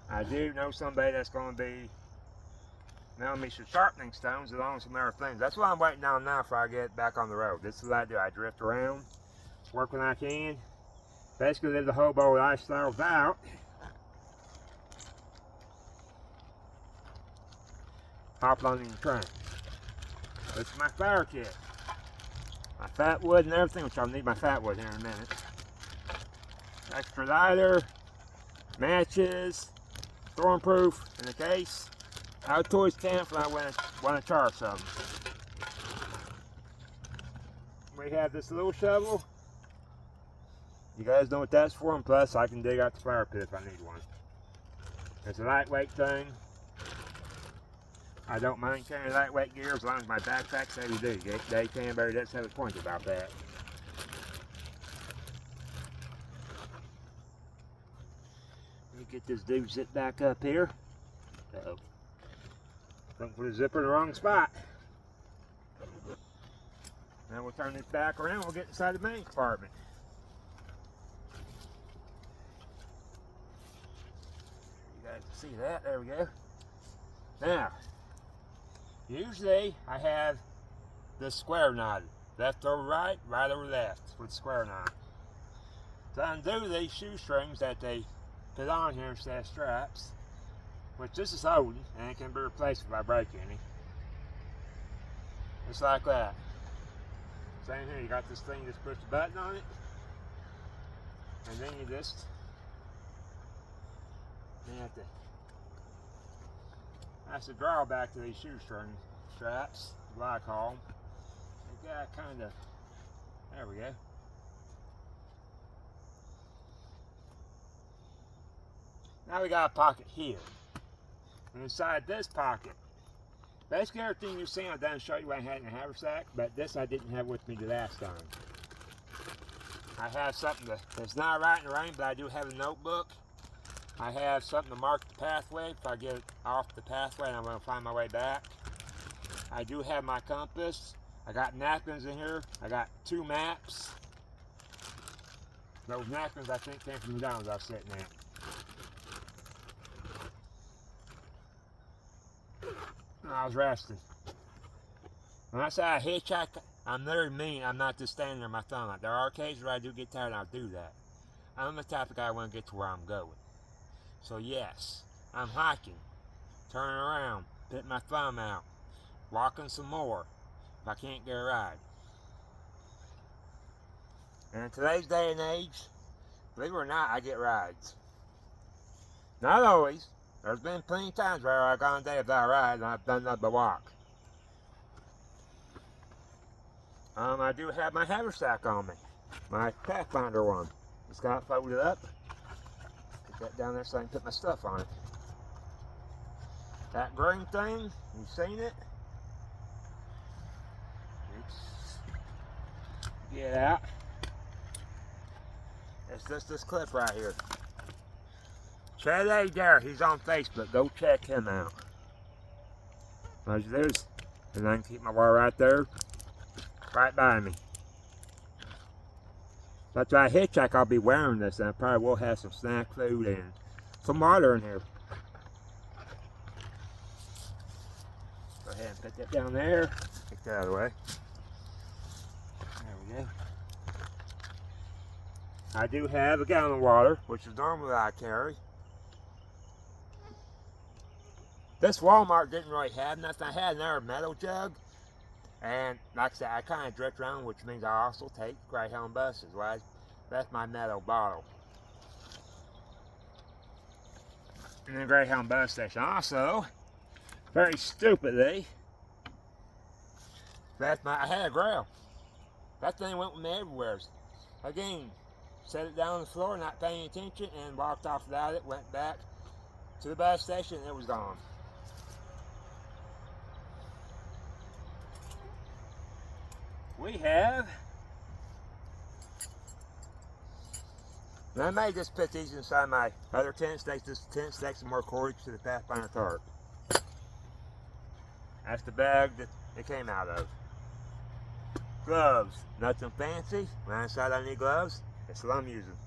I do know somebody that's going to be mailing me some sharpening stones along with some other things. That's what I'm waiting on now before I get back on the road. This is what I do. I drift around, work when I can. Basically live the hobo lifestyle without hopping on the train. This is my fire kit. My fat wood and everything, which I'll need my fat wood here in a minute. Extra lighter, matches, stormproof in the case. I would always camp when I want to charge something. We have this little shovel. You guys know what that's for, and plus I can dig out the fire pit if I need one. It's a lightweight thing. I don't mind carrying lightweight gear as long as my backpack's heavy duty. Dave Canberry does have a point about that. Let me get this dude zipped back up here. Uh-oh. Don't put the zipper in the wrong spot. Now we'll turn this back around, we'll get inside the main compartment. You guys can see that, there we go. Now, usually I have this square knot, left over right, right over left with square knot. To undo these shoestrings that they put on here instead of straps, which this is holding and it can be replaced if I break any. Just like that. Same here, you got this thing, just push the button on it. And then you just have to, that's the drawback to these shoestring straps, what I call them. You gotta kind of, there we go. Now we got a pocket here. And inside this pocket, basically everything you've seen I've done show you what I had in the haversack, but this I didn't have with me the last time. I have something that's not right in the rain, but I do have a notebook. I have something to mark the pathway if I get off the pathway and I'm going to find my way back. I do have my compass. I got napkins in here. I got 2 maps. Those napkins I think came from McDonald's I was sitting at. I was resting. When I say I hitchhike, I'm very mean. I'm not just standing there with my thumb out. There are occasions where I do get tired and I'll do that. I'm the type of guy who want to get to where I'm going. So yes, I'm hiking, turning around, putting my thumb out, walking some more if I can't get a ride. And in today's day and age, believe it or not, I get rides. Not always. There's been plenty of times where I've gone a day without a ride and I've done nothing but walk. I do have my haversack on me. My Pathfinder one. It's got it folded up. Put that down there so I can put my stuff on it. That green thing, you've seen it? Get out. It's just this clip right here. Chad Adair, he's on Facebook. Go check him out. There's, and I can keep my water right there, right by me. That's why I hitchhike, I'll be wearing this, and I probably will have some snack food and some water in here. Go ahead and put that down there. Take that out of the way. There we go. I do have a gallon of water, which is normally what I carry. This Walmart didn't really have nothing. I had another metal jug, and like I said, I kind of drift around, which means I also take Greyhound buses. Right? That's my metal bottle. And the Greyhound bus station. Also, very stupidly, I had a Grail. That thing went with me everywhere. Again, set it down on the floor, not paying attention, and walked off without it, went back to the bus station, and it was gone. We have, and I may just put these inside my other tent stakes. This tent stakes some more cordage to the Pathfinder tarp. That's the bag that it came out of. Gloves, nothing fancy. When I decide I need gloves, that's what I'm using.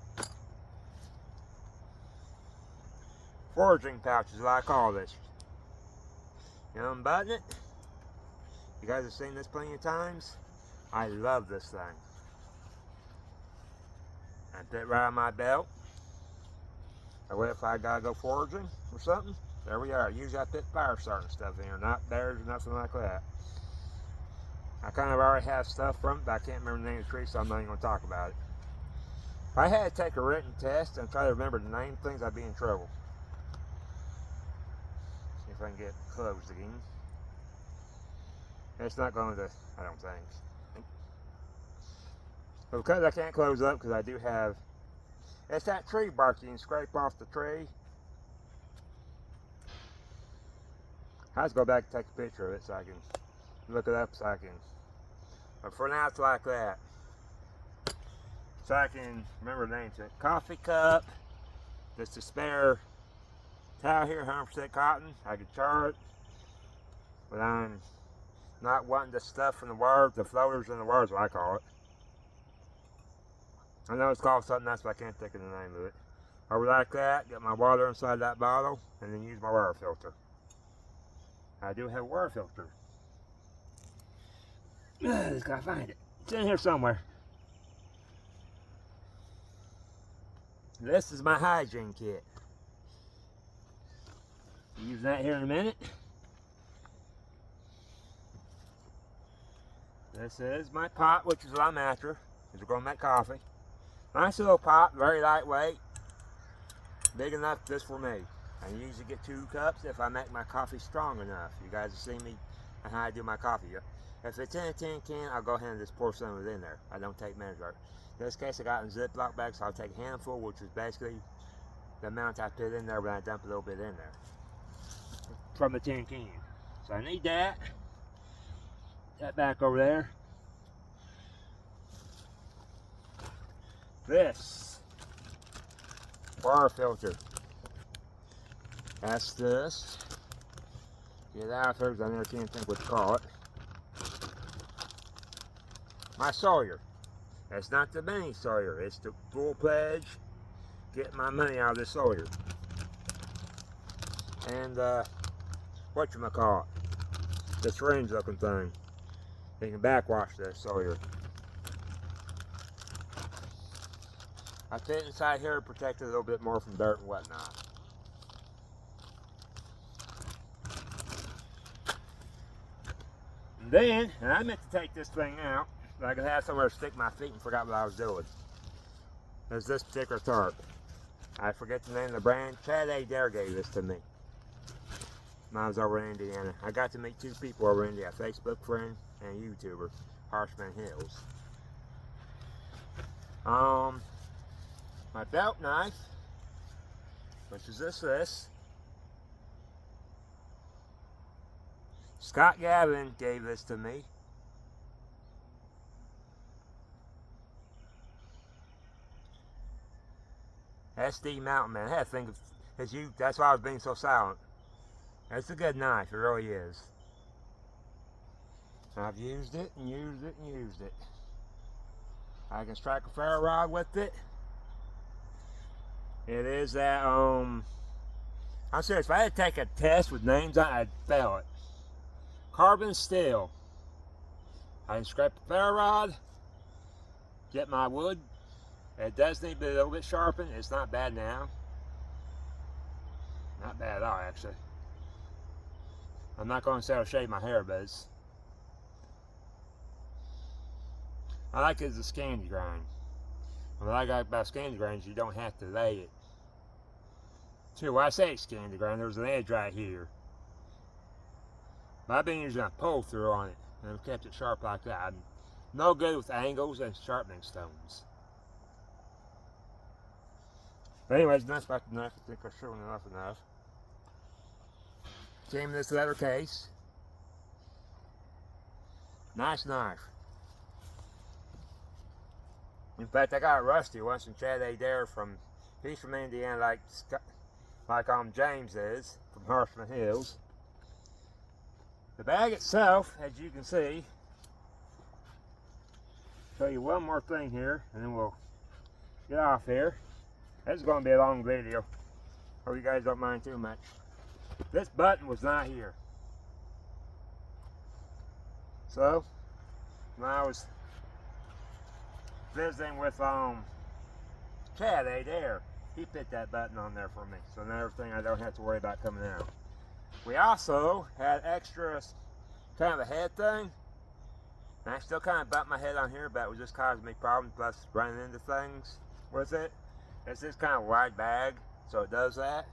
Foraging pouches, what I call this. You unbutton it. You guys have seen this plenty of times. I love this thing. I put it right on my belt. That way if I gotta go foraging or something, there we are. Usually I put fire starting stuff in here, not bears or nothing like that. I kind of already have stuff from it, but I can't remember the name of the tree, so I'm not even going to talk about it. If I had to take a written test and try to remember the name of things, I'd be in trouble. See if I can get closed again. It's not going to, I don't think. But because I can't close up, because I do have, it's that tree bark you can scrape off the tree. I have to go back and take a picture of it so I can look it up so I can, but for now it's like that. So I can remember the names of it. Coffee cup, just a spare towel here, 100% cotton. I could char it, but I'm not wanting the stuff from the wires, the floaters and the wires, what I call it. I know it's called something else, but I can't think of the name of it. Over like that, get my water inside that bottle, and then use my water filter. I do have a water filter. Just gotta find it. It's in here somewhere. This is my hygiene kit. Use that here in a minute. This is my pot, which is what I'm after, because we're going to make coffee. Nice little pot, very lightweight. Big enough just for me. I usually get 2 cups if I make my coffee strong enough. You guys have seen me and how I do my coffee. If it's in a tin can, I'll go ahead and just pour some of it in there. I don't take many. In this case, I got in Ziploc bags, so I'll take a handful, which is basically the amount I put in there when I dump a little bit in there from the tin can. So I need that. That back over there. This water filter. That's this. Get out of here because I never can't think what to call it. My Sawyer. That's not the mini Sawyer. It's the full pledge. Get my money out of this Sawyer. And whatchamacallit. The syringe looking thing. You can backwash this Sawyer. I put it inside here to protect it a little bit more from dirt and whatnot. And then, and I meant to take this thing out, but I could have somewhere to stick my feet and forgot what I was doing. There's this particular tarp. I forget the name of the brand. Chad Adair gave this to me when I was over in Indiana. I got to meet 2 people over in India, a Facebook friend and a YouTuber, Harshman Hills. My belt knife, which is this. Scott Gavin gave this to me. SD Mountain Man. I had to think of it's you. That's why I was being so silent. It's a good knife. It really is. I've used it and used it and used it. I can strike a ferro rod with it. It is that I'm serious. If I had to take a test with names on it, I'd fail it. Carbon steel. I can scrape the ferro rod, get my wood. It does need to be a little bit sharpened. It's not bad now. Not bad at all, actually. I'm not going to say I'll shave my hair, but I like it as a Scandi grind. What I like about Scandi grind is you don't have to lay it. See, when I say Scandi grind, there's an edge right here. But I've been using a pull through on it, and I've kept it sharp like that. I'm no good with angles and sharpening stones. But anyways, enough about the knife. I think I've shown enough. Came in this leather case. Nice knife. In fact, I got it rusty once from Chad Adair he's from Indiana, like James is, from Harshman Hills. The bag itself, as you can see, show you one more thing here, and then we'll get off here. This is going to be a long video. Hope you guys don't mind too much. This button was not here. So, when I was visiting with Chad Adair, he put that button on there for me. So now everything I don't have to worry about coming out. We also had extra kind of a head thing. And I still kind of bumped my head on here, but it was just causing me problems plus running into things with it. It's this kind of wide bag, so it does that.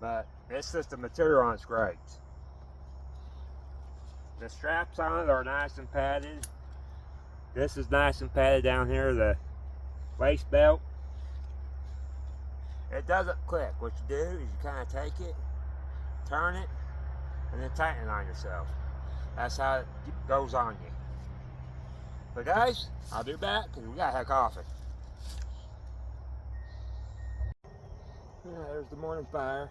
But it's just the material on it's great. The straps on it are nice and padded. This is nice and padded down here, the waist belt. It doesn't click. What you do is you kind of take it, turn it, and then tighten it on yourself. That's how it goes on you. But guys, I'll be back because we gotta have coffee. Yeah, there's the morning fire.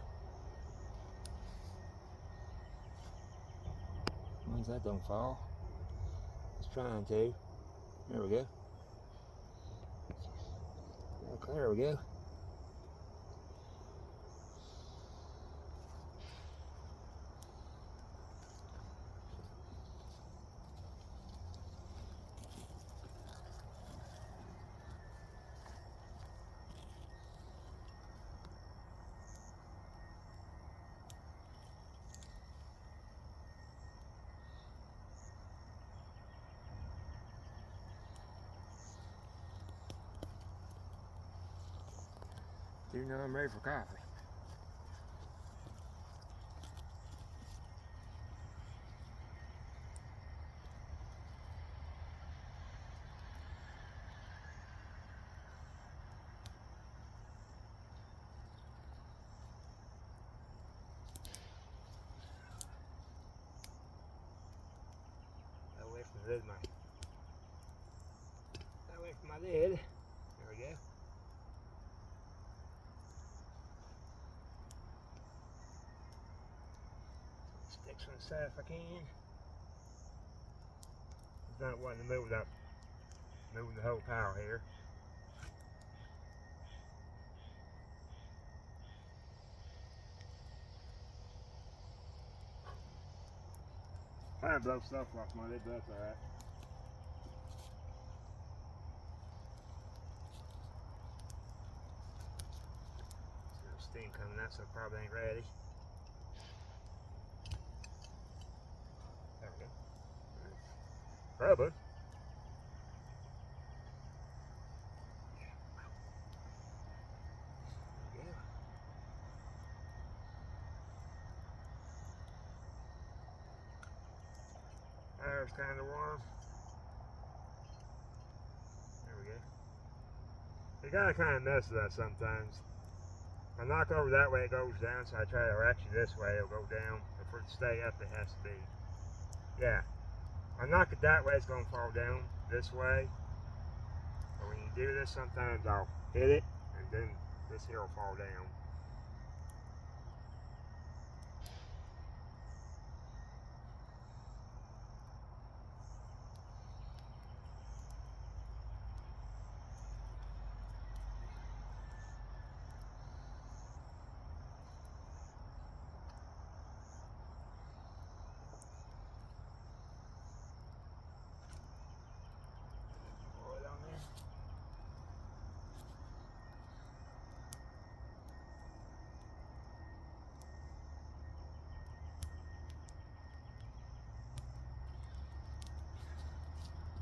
As that don't fall. It's trying to. There we go. Okay, there we go. Do know I'm ready for coffee. Away from the lid, away from my lid. There we go. Sticks on the side if I can. It's not wanting to move without moving the whole pile here. Trying to blow stuff off my lid, but that's alright. There's no steam coming out, so it probably ain't ready. There we go. Probably. Fire's kind of warm. There we go. You gotta kind of mess with that sometimes. If I knock over that way, it goes down, so I try to actually this way, it'll go down. But for it to stay up, it has to be. Yeah. If I knock it that way, it's gonna fall down this way. But when you do this, sometimes I'll hit it, and then this here will fall down.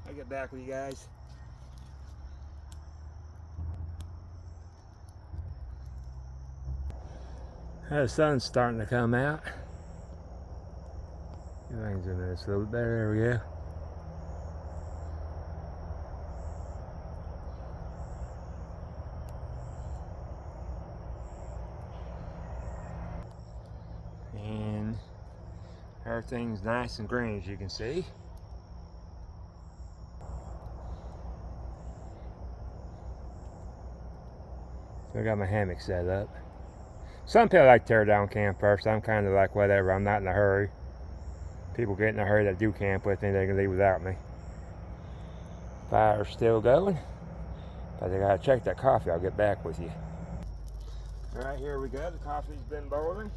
I'll get back with you guys. The sun's starting to come out. Things in this a little bit better. There we go. And everything's nice and green, as you can see. So I got my hammock set up. Some people like to tear down camp first. I'm kind of like whatever. I'm not in a hurry. People get in a hurry that do camp with me, they can leave without me. Fire's still going. But I gotta check that coffee. I'll get back with you. Alright, here we go. The coffee's been boiling.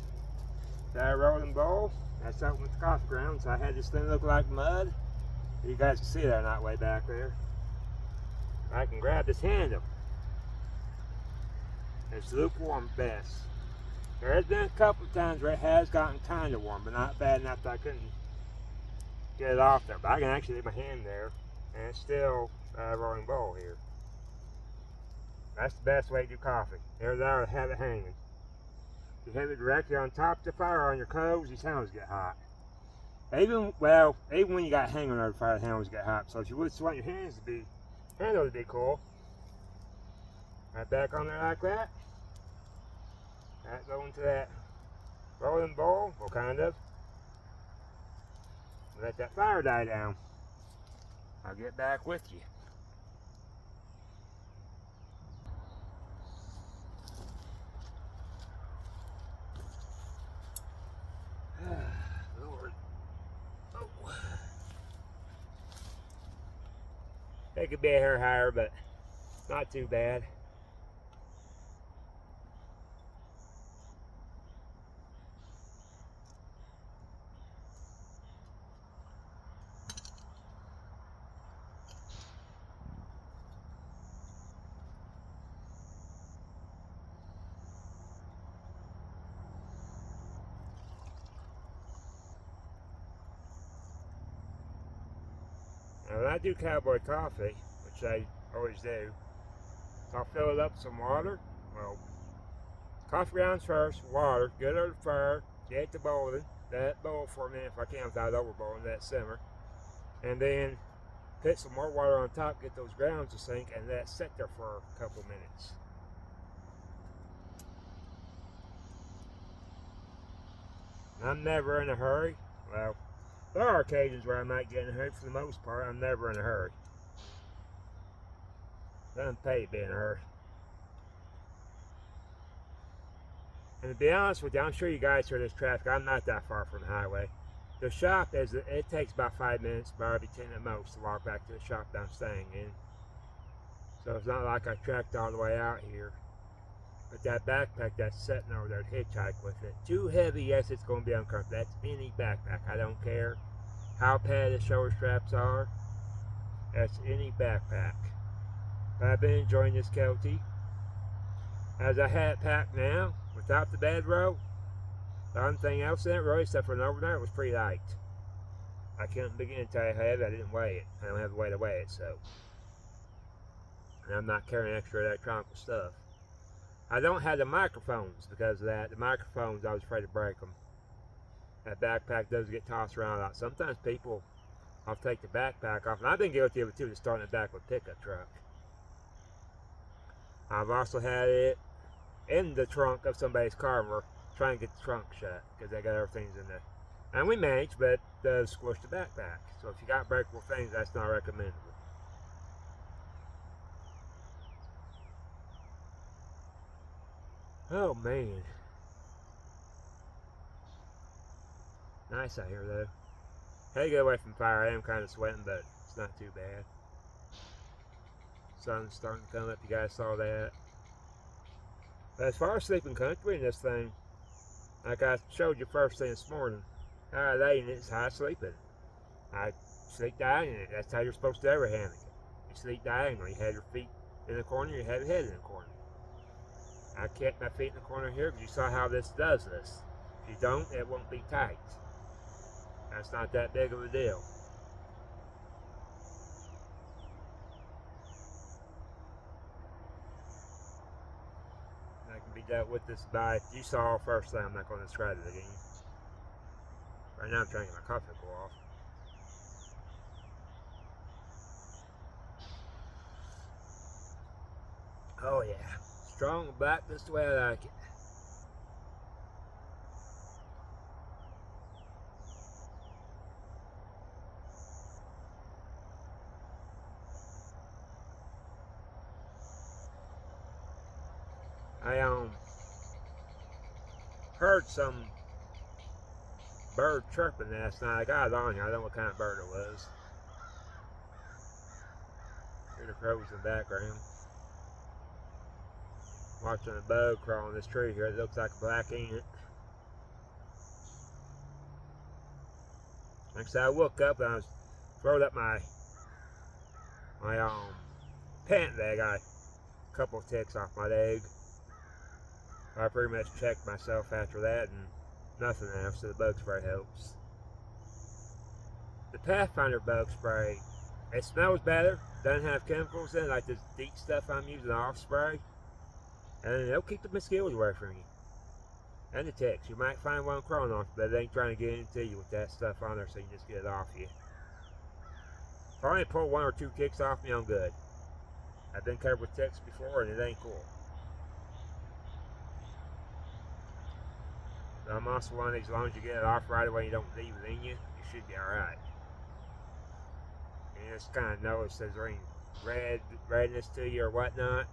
That rolling bowl. That's out with the coffee ground. So I had this thing look like mud. You guys can see that not way back there. I can grab this handle. It's lukewarm best. There has been a couple of times where it has gotten kind of warm, but not bad enough that I couldn't get it off there. But I can actually leave my hand there, and it's still a rolling bowl here. That's the best way to do coffee. There's how to have it hanging. If you have it directly on top of the fire on your clothes, these handles get hot. Even when you got it hanging on the fire, the handles get hot. So if you would want your handle to be cool, right back on there like that. That go into that rolling bowl, or kind of. Let that fire die down. I'll get back with you. Lord. Oh. It could be a hair higher, but not too bad. Now when I do cowboy coffee, which I always do, I'll fill it up with some water. Well, Coffee grounds first, water, good over the fire, get it to boiling, let it boil for a minute if I can without over boiling, let it simmer. And then put some more water on top, get those grounds to sink, and let it sit there for a couple minutes. I'm never in a hurry. Well, there are occasions where I might get in a hurry. For the most part, I'm never in a hurry. Doesn't pay to be in a hurry. And to be honest with you, I'm sure you guys hear this traffic. I'm not that far from the highway. The shop it takes about 5 minutes, probably 10 at most, to walk back to the shop that I'm staying in. So it's not like I trekked all the way out here. But that backpack that's sitting over there to hitchhike with it. Too heavy, yes, it's going to be uncomfortable. That's any backpack. I don't care how padded the shoulder straps are. That's any backpack. But I've been enjoying this Kelty. As I had it packed now, without the bedroll, the only thing else in it, really, except for an overnight, was pretty light. I couldn't begin to tell you how heavy. I didn't weigh it. I don't have a way to weigh it, so. And I'm not carrying extra electronic stuff. I don't have the microphones because of that. The microphones, I was afraid to break them. That backpack does get tossed around a lot. Sometimes people, I'll take the backpack off, and I've been guilty of it too, just starting it back with a pickup truck. I've also had it in the trunk of somebody's car, and we're trying to get the trunk shut because they got everything in there. And we managed, but it does squish the backpack. So if you got breakable things, that's not recommendable. Oh man. Nice out here though. Had to get away from the fire. I am kind of sweating, but it's not too bad. Sun's starting to come up. You guys saw that. But as far as sleeping comfortably in this thing, like I showed you first thing this morning, how I lay in it is how I sleep in it. I sleep diagonally in it. That's how you're supposed to ever hammock it. You sleep diagonally. You have your feet in the corner, you have your head in the corner. I kept my feet in the corner here because you saw how this does this. If you don't, it won't be tight. That's not that big of a deal. That can be dealt with this by, you saw first thing, I'm not going to describe it again. Right now I'm trying to get my coffee to go off. Oh yeah, strong and black, just the way I like it. I heard some bird chirping last night. I got it on here. I don't know what kind of bird it was. Hear the crows in the background. Watching a bug crawl on this tree here. It looks like a black ant. Like I said, I woke up and I was throwing up my pant leg. I got a couple of ticks off my leg. I pretty much checked myself after that and nothing else, so the bug spray helps. The Pathfinder bug spray, it smells better, doesn't have chemicals in it like this deep stuff I'm using, off spray, and it'll keep the mosquitoes away from you. And the ticks. You might find one crawling off, but it ain't trying to get into you with that stuff on there, so you can just get it off you. If I only pull one or two ticks off me, I'm good. I've been covered with ticks before, and it ain't cool. But I'm also one of these, as long as you get it off right away, you don't leave it in you, you should be alright. And you just kind of notice there's any redness to you or whatnot.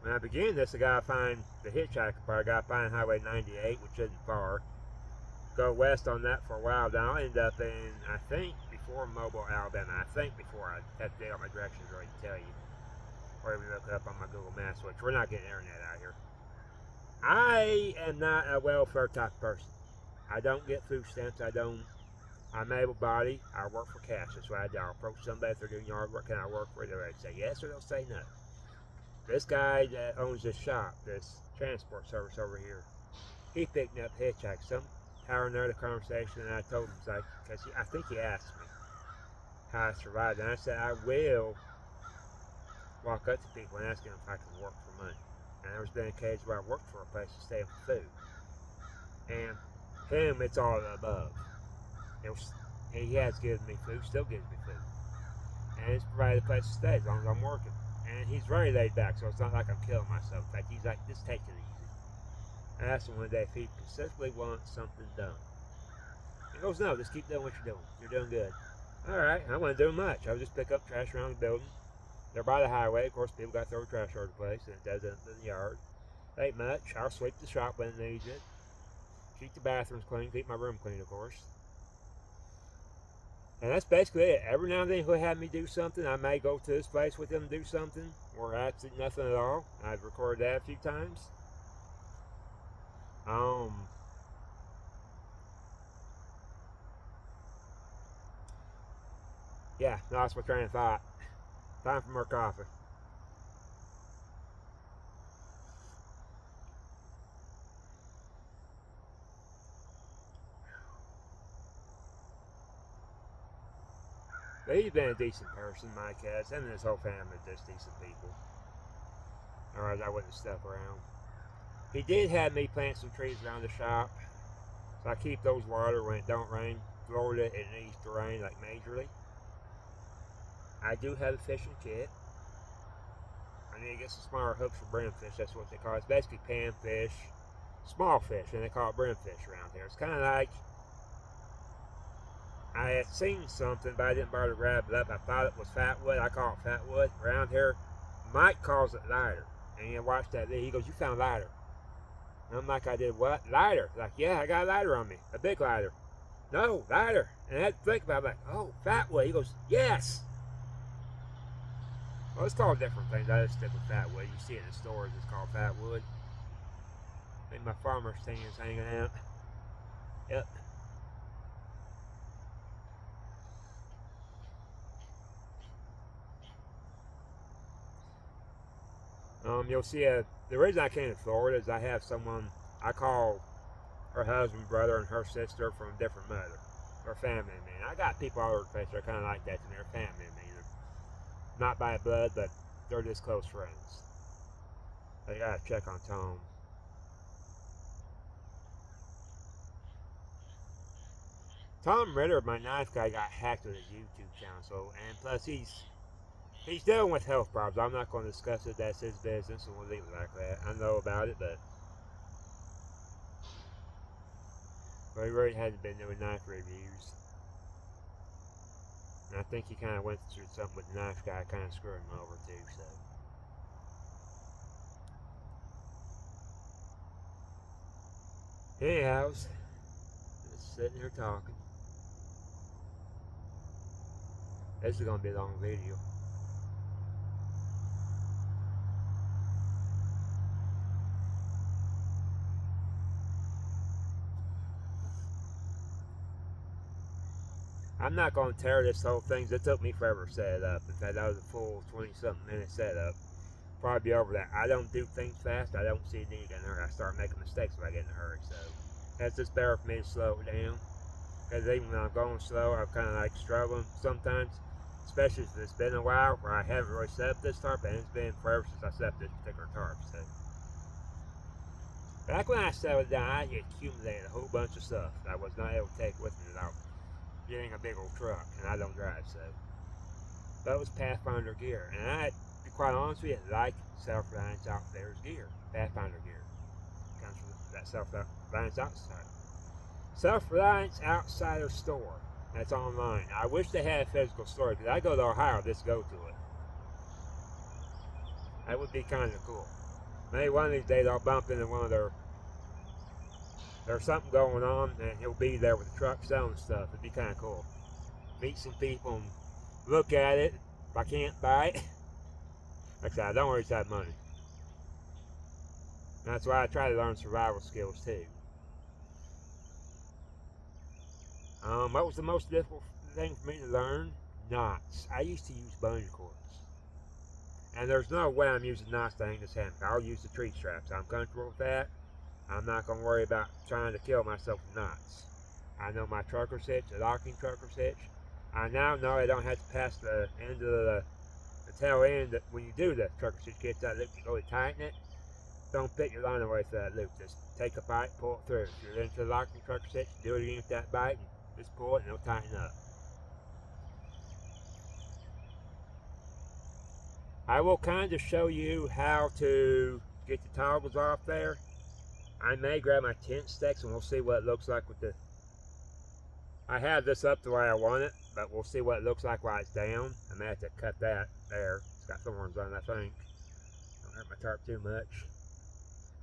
When I began this, I gotta find the hitchhiker part. I gotta find Highway 98, which isn't far. Go west on that for a while, then I'll end up in, I think, before Mobile, Alabama. I think before I have to dig out my directions really to tell you. Or even look it up on my Google Maps, which we're not getting internet out here. I am not a welfare type of person. I don't get food stamps. I'm able-bodied. I work for cash. That's what I do. I'll approach somebody if they're doing yard work. Can I work for it? They'll say yes or they'll say no. This guy that owns this shop, this transport service over here, he picked me up hitchhikes. Some having another conversation, and I told him, like, because I think he asked me how I survived, and I said I will walk up to people and ask them if I can work for money. And there's been occasions where I worked for a place to stay for food. And him, it's all the above. He has given me food, still gives me food. And he's provided a place to stay as long as I'm working. And he's very laid back, so it's not like I'm killing myself. In fact, he's like, just take it easy. I asked him one day if he specifically wants something done. He goes, no, just keep doing what you're doing. You're doing good. All right, I wouldn't do much. I would just pick up trash around the building. They're by the highway. Of course, people got to throw trash over the place, and it does it in the yard. Ain't much. I'll sweep the shop when it needs it. Keep the bathrooms clean. Keep my room clean, of course. And that's basically it. Every now and then he'll have me do something. I may go to this place with him and do something, or absolutely nothing at all. I've recorded that a few times. Yeah, lost my train of thought. Time for more coffee. But he's been a decent person, Mike has. Him and his whole family are just decent people. Otherwise, I wouldn't have stuck around. He did have me plant some trees around the shop, so I keep those water when it don't rain. Florida, it needs to rain like majorly. I do have a fishing kit. I need to get some smaller hooks for brimfish. That's what they call it. It's basically panfish, small fish, and they call it brimfish around here. It's kind of like I had seen something, but I didn't bother to grab it up. I thought it was fatwood. I call it fatwood. Around here, Mike calls it lighter. And he watched that video. He goes, "You found lighter." And I'm like, "I did what? Lighter?" Like, "Yeah, I got a lighter on me. A big lighter." "No, lighter." And I had to think about it. Like, "Oh, fatwood." He goes, "Yes." Well, it's called different things. I just stick with fatwood. You see it in the stores. It's called fatwood. I think my farmer's stand's hanging out. Yep. You'll see the reason I came to Florida is I have someone I call her husband, brother, and her sister from a different mother. They're family to me. And I got people all over the place that are kind of like that to me. They're family to me. They're not by blood, but they're just close friends. I gotta check on Tom. Tom Ritter, my knife guy, got hacked with his YouTube channel. So, and plus he's dealing with health problems. I'm not going to discuss it. That's his business, and we'll leave it like that. I know about it, but he really hasn't been doing knife reviews. And I think he kind of went through something with the knife guy, kind of screwing him over too. So, anyhows, just sitting here talking. This is going to be a long video. I'm not going to tear this whole thing. It took me forever to set it up. In fact, that was a full 20-something minute setup. Probably be over that. I don't do things fast. I don't see a need to get in a hurry. I start making mistakes if I get in a hurry. So that's just better for me to slow it down. Because even when I'm going slow, I'm kind of like struggling sometimes. Especially if it's been a while where I haven't really set up this tarp. And it's been forever since I set up this particular tarp. So back when I settled down, I accumulated a whole bunch of stuff that I was not able to take with me without getting a big old truck, and I don't drive, so that was Pathfinder gear. And I, to be quite honest with you, like Self-Reliance Outfitters gear, Pathfinder gear. It comes from that Self-Reliance Outsider. Self-Reliance Outsider store. That's online. I wish they had a physical store, because I go to Ohio just to go to it. That would be kind of cool. Maybe one of these days I'll bump into one of there's something going on, and he'll be there with the truck selling stuff. It'd be kind of cool. Meet some people and look at it. If I can't buy it, like I said, I don't always have money. And that's why I try to learn survival skills too. What was the most difficult thing for me to learn? Knots. I used to use bungee cords. And there's no way I'm using knots to hang this hammock. I'll use the tree straps. I'm comfortable with that. I'm not going to worry about trying to kill myself with knots. I know my trucker's hitch, the locking trucker's hitch. I now know I don't have to pass the end of the tail end that when you do the trucker's hitch, get that loop to go and tighten it. Don't put your line away for that loop. Just take a bite, pull it through. If you're into the locking trucker's hitch, do it again with that bite, and just pull it and it'll tighten up. I will kind of show you how to get the toggles off there. I may grab my tent sticks and we'll see what it looks like with the... I have this up the way I want it, but we'll see what it looks like while it's down. I may have to cut that there. It's got thorns on it, I think. Don't hurt my tarp too much.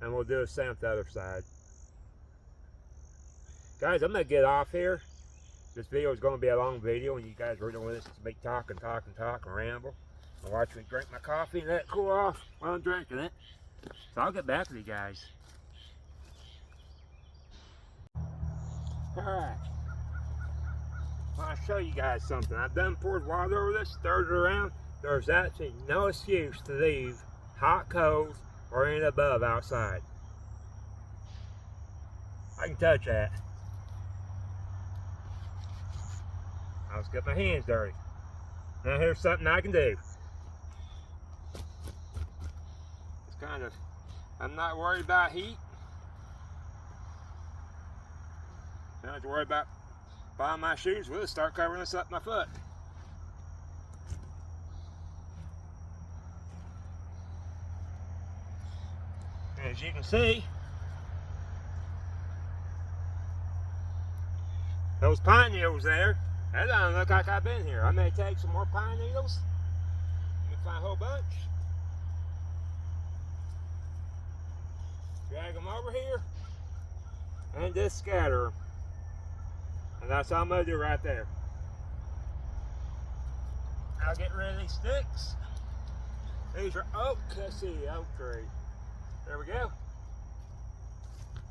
And we'll do the same with the other side. Guys, I'm going to get off here. This video is going to be a long video, and you guys really want us to be talk and ramble. And watch me drink my coffee and let it cool off while I'm drinking it. So I'll get back with you guys. Alright. I want to show you guys something. I've done poured water over this, stirred it around. There's actually no excuse to leave hot coals or anything above outside. I can touch that. I'll just get my hands dirty. Now here's something I can do. It's kind of, I'm not worried about heat. I don't have to worry about buying my shoes. We'll just start covering this up my foot. As you can see, those pine needles there, that doesn't look like I've been here. I may take some more pine needles. Let me find a whole bunch. Drag them over here and just scatter them. And that's all I'm going to do right there. I'll get rid of these sticks. These are oak. Let's see, oak tree. There we go.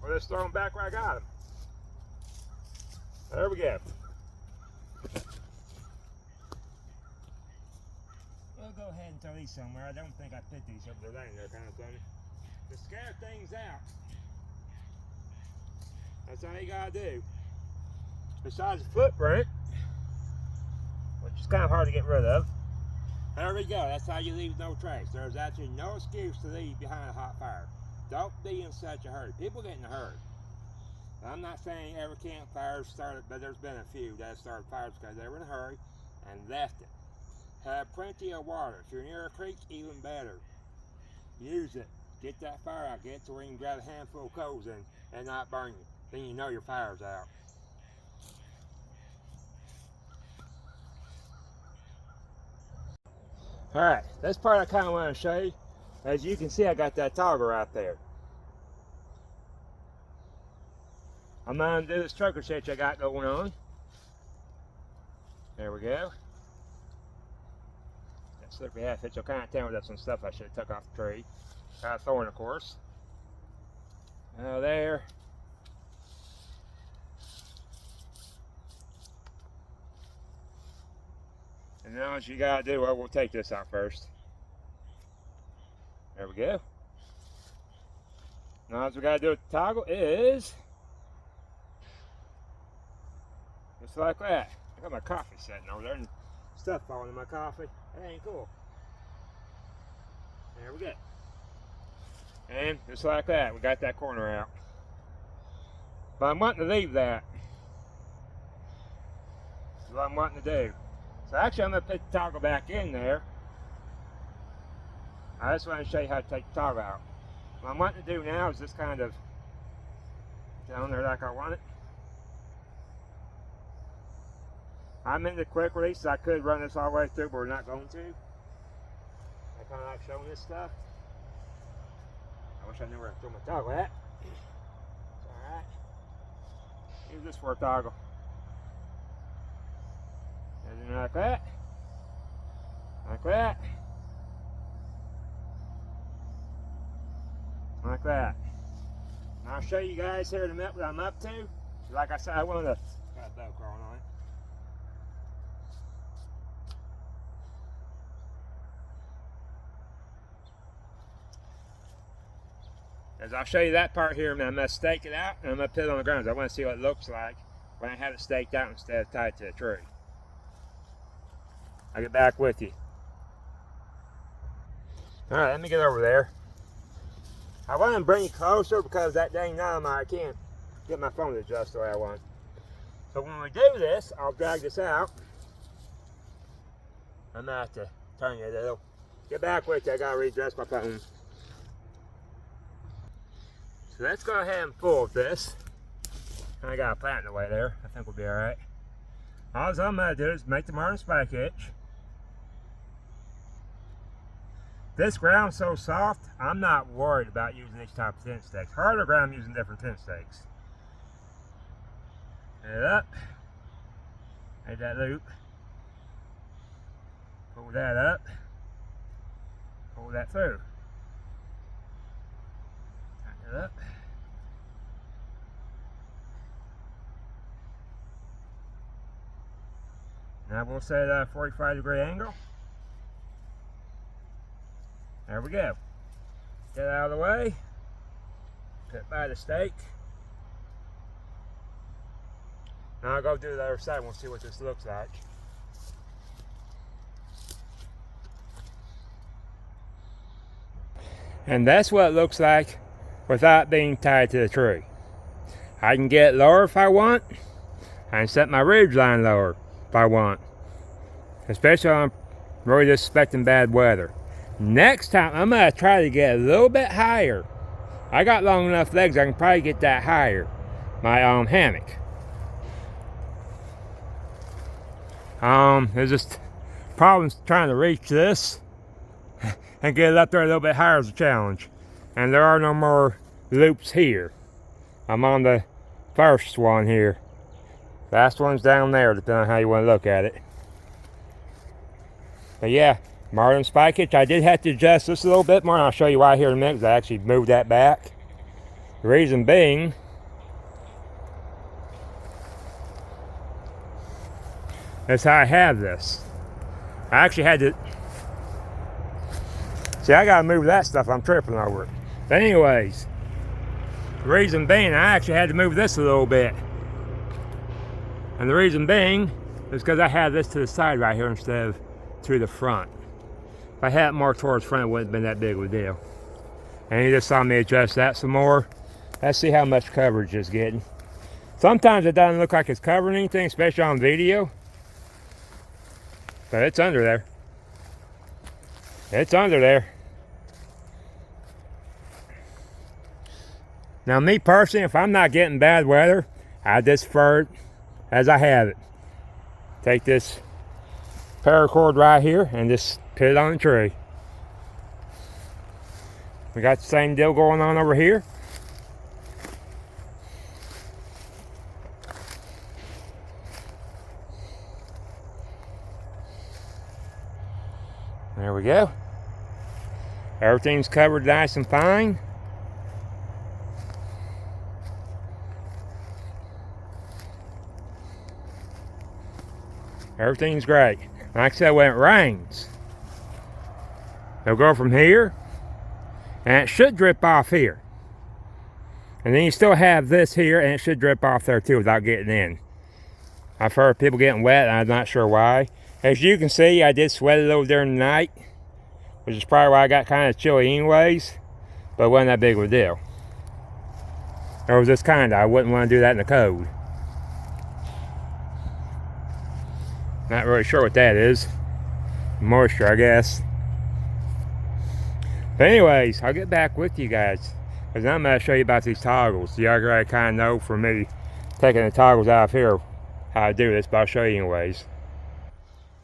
We'll just throw them back where I got them. There we go. We'll go ahead and throw these somewhere. I don't think I put these up there laying there, kind of funny. To scare things out. That's all you gotta do. Besides the footprint, which is kind of hard to get rid of. There we go. That's how you leave no trace. There's actually no excuse to leave behind a hot fire. Don't be in such a hurry. People get in a hurry. I'm not saying every campfire started, but there's been a few that started fires because they were in a hurry and left it. Have plenty of water. If you're near a creek, even better. Use it. Get that fire out. Get it to where you can grab a handful of coals and not burn you. Then you know your fire's out. Alright, this part I kind of want to show you. As you can see, I got that toggle right there. I'm going to do this trucker hitch I got going on. There we go. That slippery half hitch will kind of tell me that's some stuff I should have took off the tree. Kind of thorn, of course. Now there. And now what you gotta do, well, we'll take this out first. There we go. Now what we gotta do with the toggle is just like that. I got my coffee sitting over there and stuff falling in my coffee. That ain't cool. There we go. And just like that, we got that corner out. But I'm wanting to leave that. That's what I'm wanting to do. So actually I'm going to put the toggle back in there. I just want to show you how to take the toggle out. What I'm wanting to do now is just kind of down there like I want it. I'm in the quick release, so I could run this all the way through, but we're not going to. I kind of like showing this stuff. I wish I knew where to throw my toggle at. It's alright. Use this for a toggle. And then like that. Like that. Like that. And I'll show you guys here in a minute what I'm up to. Like I said, I want to... Got a bow crawling on it. is I'll show you that part here, and I'm going to stake it out, and I'm going to put it on the ground. I want to see what it looks like when I have it staked out instead of tied to a tree. I'll get back with you. Alright, let me get over there. I want to bring you closer because that dang dynamite, I can't get my phone to adjust the way I want. So when we do this, I'll drag this out. I'm going to have to turn you a little. Get back with you, I got to readjust my phone. So let's go ahead and pull this. I got a plant in the way there. I think we'll be alright. All I'm going to do is make the modern spike hitch. This ground's so soft, I'm not worried about using these type of tent stakes. Harder ground, I'm using different tent stakes. Get it up. Make that loop. Pull that up. Pull that through. Tighten it up. Now we'll set a 45-degree angle. There we go. Get out of the way. Put by the stake. Now I'll go do the other side and we'll see what this looks like. And that's what it looks like without being tied to the tree. I can get lower if I want. I can set my ridge line lower if I want. Especially when I'm really just expecting bad weather. Next time, I'm going to try to get a little bit higher. I got long enough legs, I can probably get that higher. My hammock. There's just problems trying to reach this and get it up there a little bit higher is a challenge. And there are no more loops here. I'm on the first one here. Last one's down there, depending on how you want to look at it. But yeah, modern spike hitch. I did have to adjust this a little bit more, and I'll show you why here in a minute, because I actually moved that back. The reason being, that's how I have this. I actually had to, see, I gotta move that stuff, I'm tripping over it. But anyways, the reason being, I actually had to move this a little bit. And the reason being is because I had this to the side right here instead of to the front. If I had it more towards front, it wouldn't have been that big of a deal. And you just saw me adjust that some more. Let's see how much coverage it's getting. Sometimes it doesn't look like it's covering anything, especially on video. But it's under there. It's under there. Now me personally, if I'm not getting bad weather, I just prefer it as I have it. Take this paracord right here and just put it on the tree. We got the same deal going on over here. There we go. Everything's covered nice and fine. Everything's great. Like I said, when it rains, it'll go from here, and it should drip off here. And then you still have this here, and it should drip off there too without getting in. I've heard people getting wet, and I'm not sure why. As you can see, I did sweat a little during the night, which is probably why I got kind of chilly anyways, but it wasn't that big of a deal. Or was just kind of, I wouldn't want to do that in the cold. Not really sure what that is. Moisture, I guess. But anyways, I'll get back with you guys, because I'm going to show you about these toggles. Y'all already kind of know from me taking the toggles out of here how I do this, but I'll show you anyways.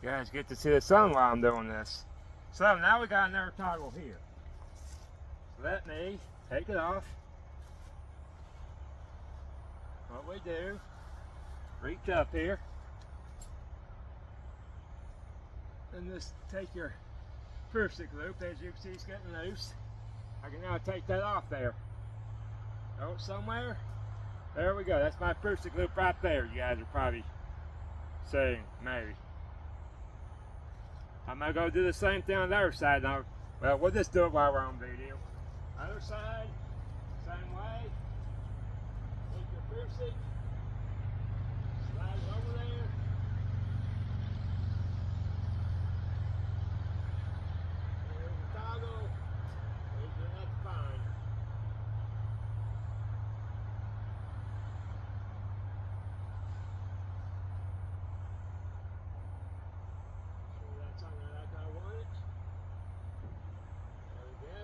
You guys get to see the sun while I'm doing this. So now we got another toggle here. Let me take it off. What we do, reach up here and just take your proof stick loop. As you can see, it's getting loose. I can now take that off there. Go somewhere. There we go. That's my proof stick loop right there. You guys are probably saying, maybe. I'm going to go do the same thing on the other side now. Well, we'll just do it while we're on video. Other side. seat. Slide it over there. There's the toggle. There's enough to find. So that's on there like I want it. There we go.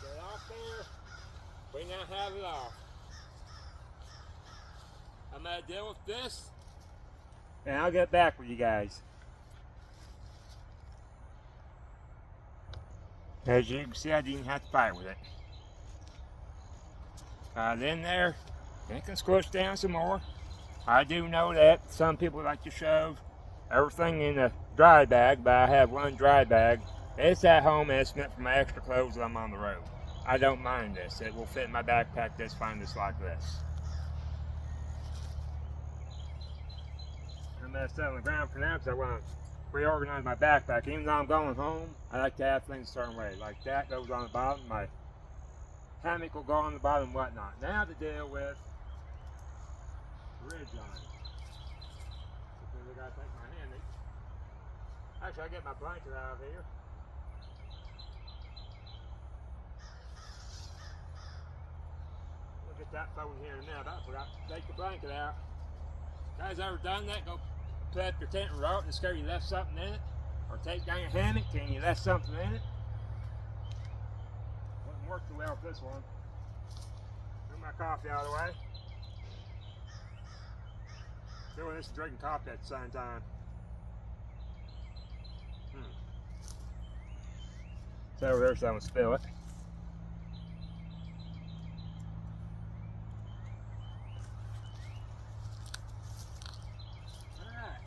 Get off there. We now have it off. I'm going to deal with this, and I'll get back with you guys. As you can see, I didn't have to fight with it. Got it in there. It can squish down some more. I do know that some people like to shove everything in a dry bag, but I have one dry bag. It's at home and it's meant for my extra clothes when I'm on the road. I don't mind this. It will fit in my backpack just fine, just like this. I'm going to sit on the ground for now because I want to reorganize my backpack. Even though I'm going home, I like to have things a certain way. Like that goes on the bottom, my hammock will go on the bottom and whatnot. Now to deal with the ridge line. Because I got to take my hammock. Actually, I get my blanket out of here. We'll get that folded here in a minute. I forgot to take the blanket out. Guys ever done that? Go put up your tent and rope and discover you left something in it? Or take down your hammock and you left something in it? Wouldn't work too well with this one. Move my coffee out of the way. Doing this and drinking coffee at the same time. It's over there so I don't spill it. Alright.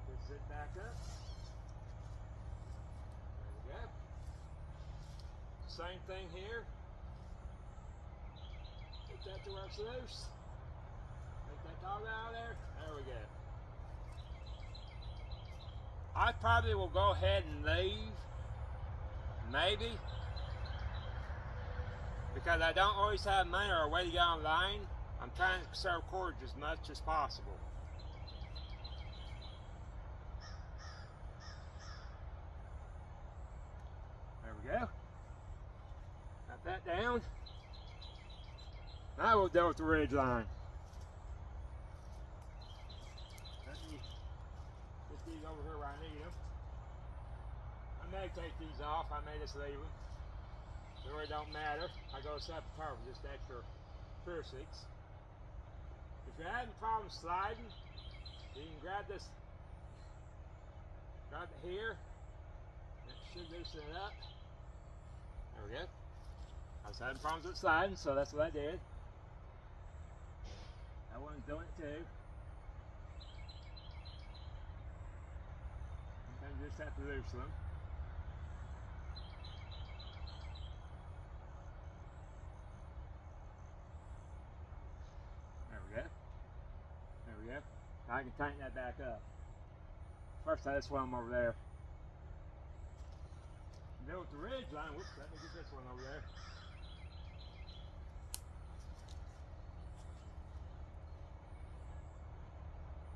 Just sit back up. There we go. Same thing here. Get that to where it's loose. Take that dog out of there. There we go. I probably will go ahead and leave. Maybe. Because I don't always have money or a way to get online. I'm trying to conserve cordage as much as possible. There we go. Got that down. Now we'll deal with the ridge line. Let me get these over here where I need them. I may take these off, I may just leave them. It really don't matter. I go separate part with just extra piercings. If you're having problems sliding, you can grab this, grab it here. That should loosen it up. There we go. I was having problems with sliding, so that's what I did. That one's doing it too. Sometimes you just have to loosen them. There we go. There we go. Now I can tighten that back up. First I just want them over there. Deal with the ridge line. Whoops, let me get this one over there.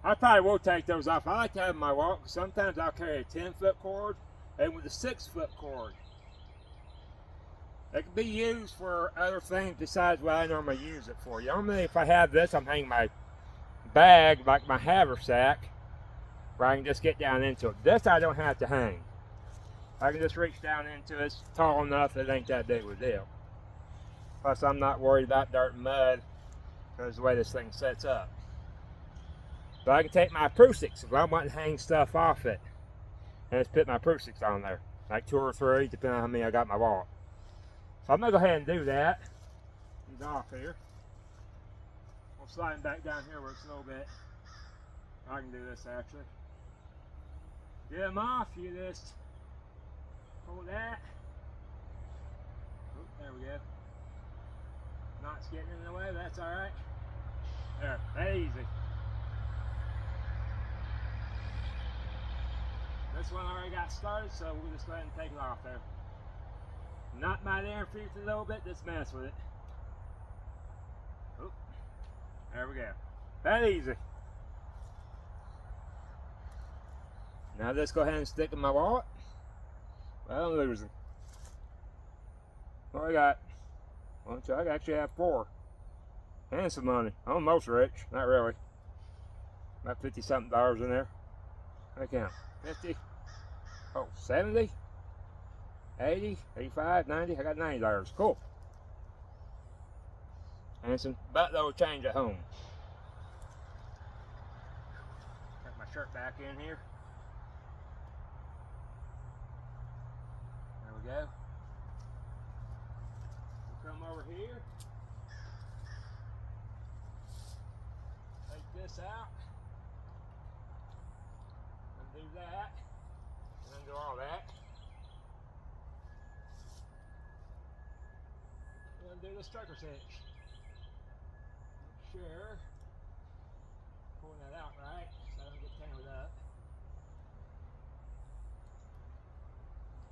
I probably will take those off. I like to have my walk. Sometimes I'll carry a 10-foot cord and with a 6-foot cord. It can be used for other things besides what I normally use it for. Normally if I have this, I'm hanging my bag like my haversack where I can just get down into it. This I don't have to hang. I can just reach down into it. It's tall enough, it ain't that big of a deal. Plus I'm not worried about dirt and mud because the way this thing sets up. But I can take my Prusix if I want to hang stuff off it. And just put my Prusix on there. Like 2 or 3, depending on how many I got in my wallet. So I'm going to go ahead and do that. He's off here. We'll slide him back down here where it's a little bit. I can do this actually. Get him off, you just pull that. Oh, there we go. Knot's getting in the way, but that's alright. There, easy. This one already got started, so we'll just go ahead and take it off there. Not might interfere a little bit, just mess with it. Oop. There we go. That easy. Now let's go ahead and stick in my wallet. Well, I'm losing. What I got? One, two, I actually have 4. And some money. I'm almost rich. Not really. About 50 something dollars in there. I count. 50. Oh, 70. 80, 85, 90. I got $90. Cool. And some buttload change at home. Got my shirt back in here. There we go. We'll come over here. Take this out. Undo that. And undo all that. Undo the striker cinch. Make sure. Pulling that out right so I don't get tangled up.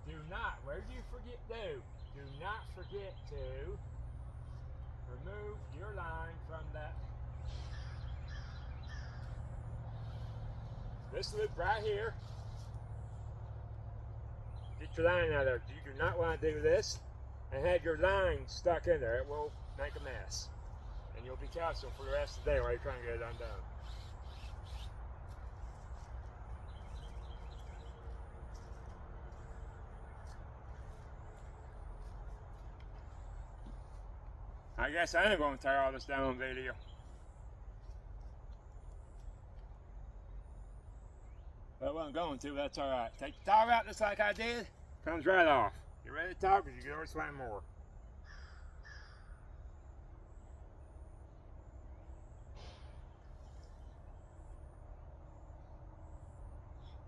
Do not, where do you forget to? Do not forget to remove your line from that. This loop right here. Get your line out of there. You do not want to do this and have your line stuck in there. It will make a mess. And you'll be tussling for the rest of the day while you're trying to get it undone. I guess I ain't going to tear all this down on video. But I wasn't going to, that's alright. Take the toggle out just like I did. Comes right off. You ready to talk? Because you can always find more.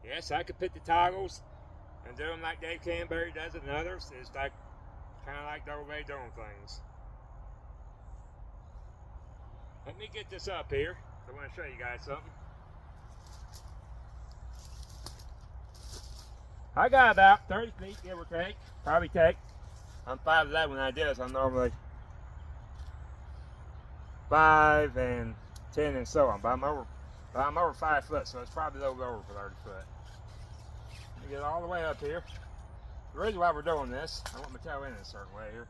Yes, I could put the toggles and do them like Dave Canberry does it and others. It's like kind of like the old way doing things. Let me get this up here. I want to show you guys something. I got about 30 feet, give or take. Probably take. I'm 5'11" when I do this. I'm normally 5 and 10 and so on. But I'm over 5 foot, so it's probably a little over for 30 foot. Let me get all the way up here. The reason why we're doing this, I want my toe in a certain way here.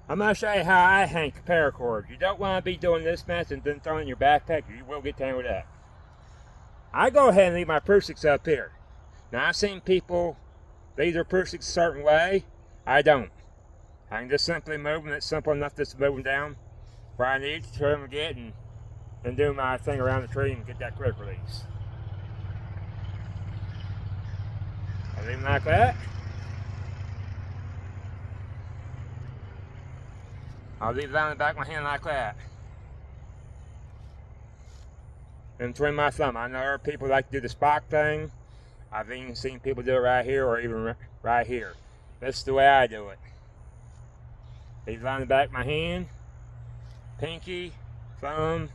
I'm going to show you how I hang paracord. You don't want to be doing this mess and then throwing it in your backpack, or you will get tangled up. I go ahead and leave my proof sticks up here. Now I've seen people leave their proof sticks a certain way. I don't. I can just simply move them. It's simple enough just to move them down where I need to trim them again and do my thing around the tree and get that quick release. I leave them like that. I'll leave it on the back of my hand like that. In between my thumb. I know people like to do the Spock thing. I've even seen people do it right here or even right here. This is the way I do it. Leave it on the back of my hand. Pinky, thumb,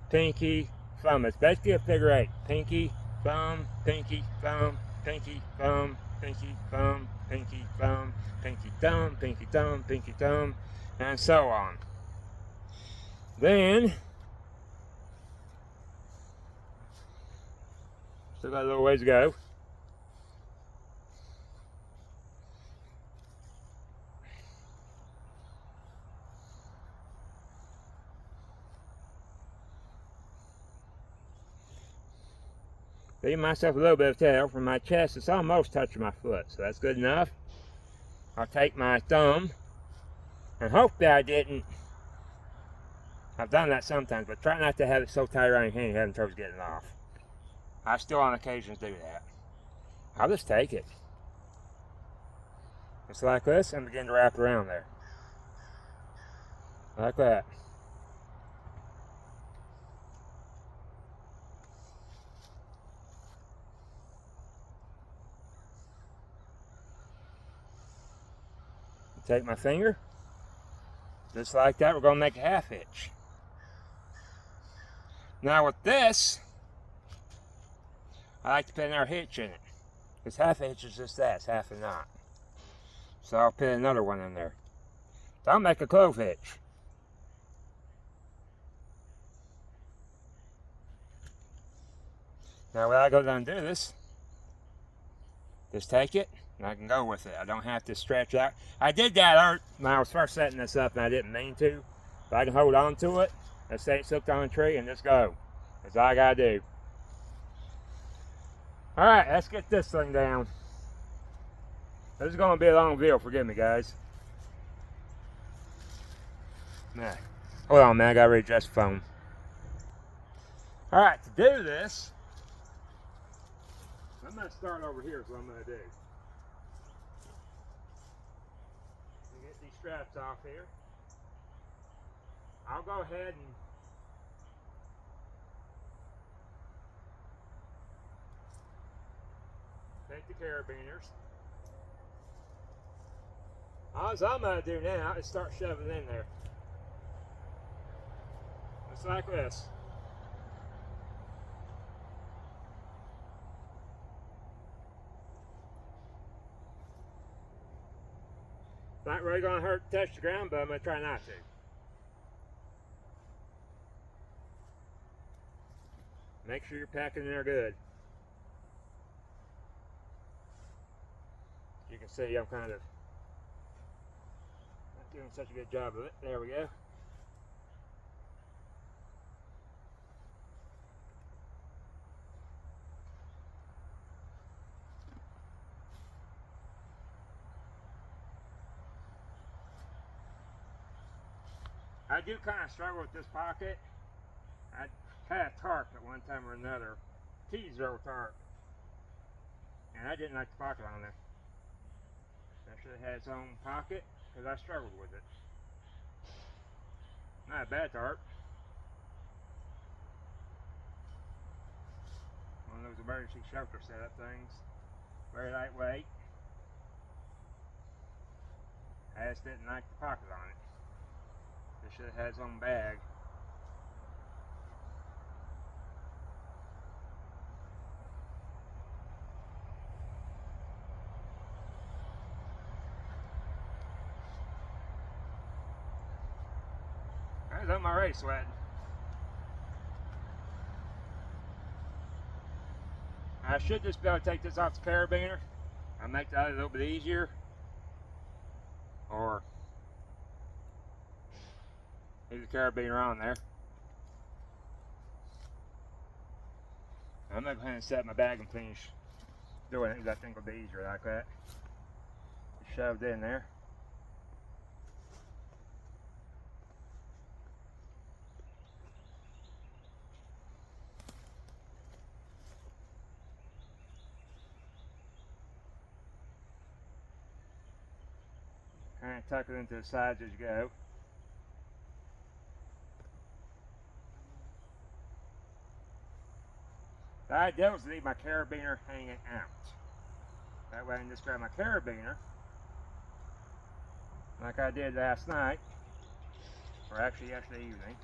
pinky, thumb. It's basically a figure 8. Pinky, thumb, pinky, thumb, pinky, thumb, pinky, thumb, pinky, thumb, pinky, thumb, pinky, thumb, pinky, thumb, and so on. Then, still got a little ways to go. Leave myself a little bit of tail from my chest. It's almost touching my foot, so that's good enough. I'll take my thumb, and hopefully I didn't. I've done that sometimes, but try not to have it so tight around your hand you're having trouble getting it off. I still on occasions do that. I'll just take it. Just like this, and begin to wrap around there. Like that. Take my finger, Just like that, we're going to make a half hitch. Now with this, I like to put another hitch in it. This half hitch is just that, it's half a knot. So I'll put another one in there. So I'll make a clove hitch. Now when I go down and do this, just take it and I can go with it. I don't have to stretch out. I did that when I was first setting this up and I didn't mean to. But I can hold on to it, let's say it's hooked on a tree, and just go. That's all I gotta do. Alright, let's get this thing down. This is gonna be a long video, forgive me guys. Nah. Hold on man, I gotta readjust the phone. Alright, to do this, I'm gonna start over here is what I'm gonna do. Get these straps off here. I'll go ahead and take the carabiners. All I'm going to do now is start shoving in there. Just like this. Not really going to hurt to touch the ground, but I'm going to try not to. Make sure you're packing in there good. You can see I'm kind of not doing such a good job of it. There we go. I do kind of struggle with this pocket. I had a tarp at one time or another, T-0 tarp, and I didn't like the pocket on there. That should have had its own pocket because I struggled with it. Not a bad tarp. One of those emergency shelter setup things. Very lightweight. I just didn't like the pocket on it. It should have had its own bag. I'm already sweating. I should just be able to take this off the carabiner. I'll make that a little bit easier. Or leave the carabiner on there. I'm going to go ahead and set my bag and finish doing it because I think it'll be easier like that. Just shoved in there. Kind of tuck it into the sides as you go. The idea was to leave my carabiner hanging out. That way I can just grab my carabiner, like I did last night, or actually yesterday evening.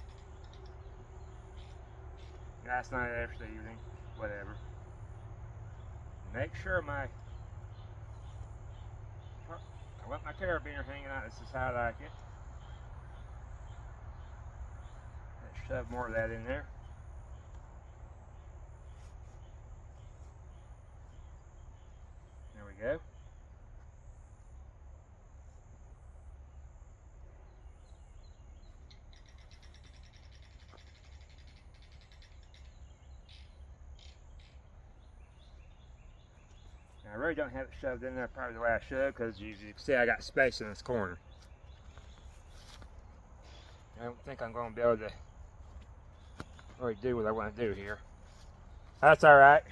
Last night, yesterday evening, whatever. Make sure I want my carabiner hanging out. This is how I like it. Let's shove more of that in there. There we go. Now, I really don't have it shoved in there probably the way I should, because you can see I got space in this corner. I don't think I'm going to be able to really do what I want to do here. That's alright.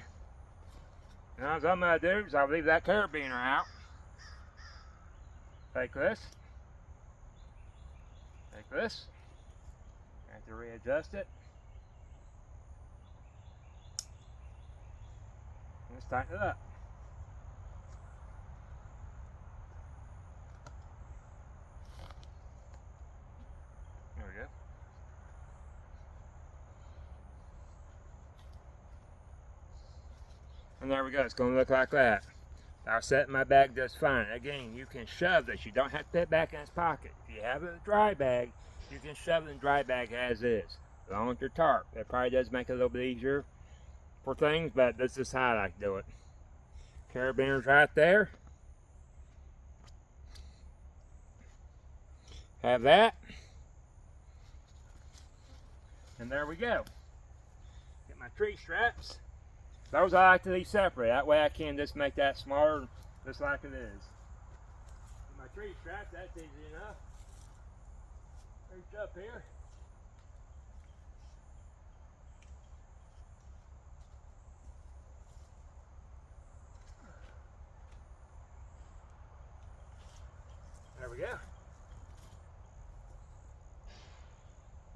Now, what I'm going to do is I'll leave that carabiner out. Take this. Take this. I have to readjust it. Let's tighten it up. And there we go, it's gonna look like that. I'll set my bag just fine. Again, you can shove this. You don't have to put it back in its pocket. If you have it in a dry bag, you can shove it in a dry bag as is. Along with your tarp. That probably does make it a little bit easier for things, but this is how I like to do it. Carabiners right there. Have that. And there we go. Get my tree straps. Those I like to leave separate. That way I can just make that smaller, just like it is. Get my tree straps, that's easy enough. Reach up here. There we go.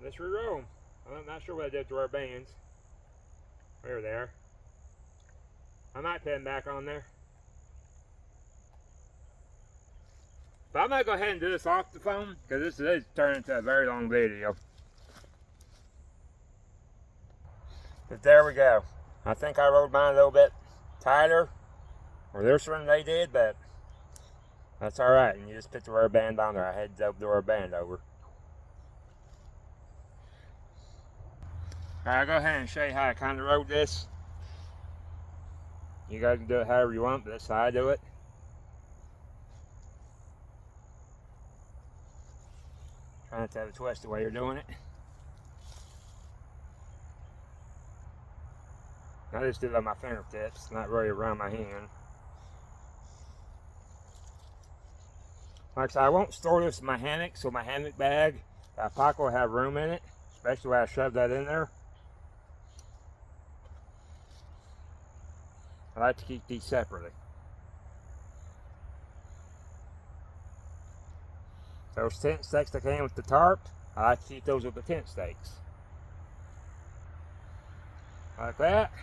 Let's re-roll them. I'm not sure what I did to our bands. There they are. I might put them back on there. But I'm going to go ahead and do this off the phone because this is turning into a very long video. But there we go. I think I rolled mine a little bit tighter, or this one they did, but that's alright. And you just put the rubber band on there. I had to the rubber band over. Alright, I'll go ahead and show you how I kind of rode this. You guys can do it however you want, but that's how I do it. Try not to have a twist the way you're doing it. I just do it on my fingertips, not really around my hand. Like I said, I won't store this in my hammock, so my hammock bag, that pocket will have room in it, especially when I shove that in there. I like to keep these separately. Those tent stakes that came with the tarp, I like to keep those with the tent stakes. Like that.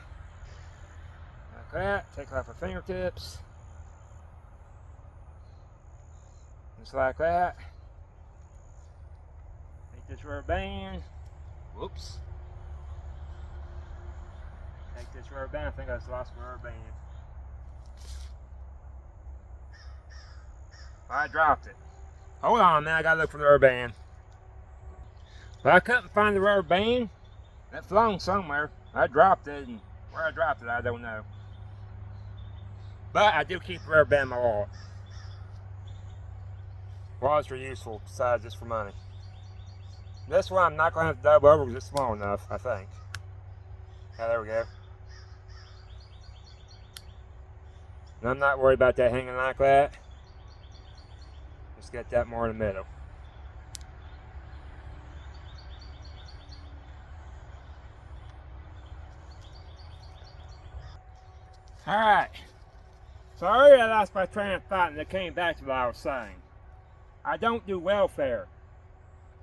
Like that. Take off our fingertips. Just like that. Take this rubber band. Whoops. Take this rubber band. I think I just lost my rubber band. I dropped it. Hold on, man. I gotta look for the rubber band. But I couldn't find the rubber band. It flung somewhere. I dropped it, and where I dropped it, I don't know. But I do keep the rubber band in my wallet. Wallets are useful, besides just for money. This one I'm not going to have to dub over because it's small enough, I think. Yeah, there we go. And I'm not worried about that hanging like that. Just get that more in the middle. Alright. Sorry I lost my train of thought and it came back to what I was saying. I don't do welfare.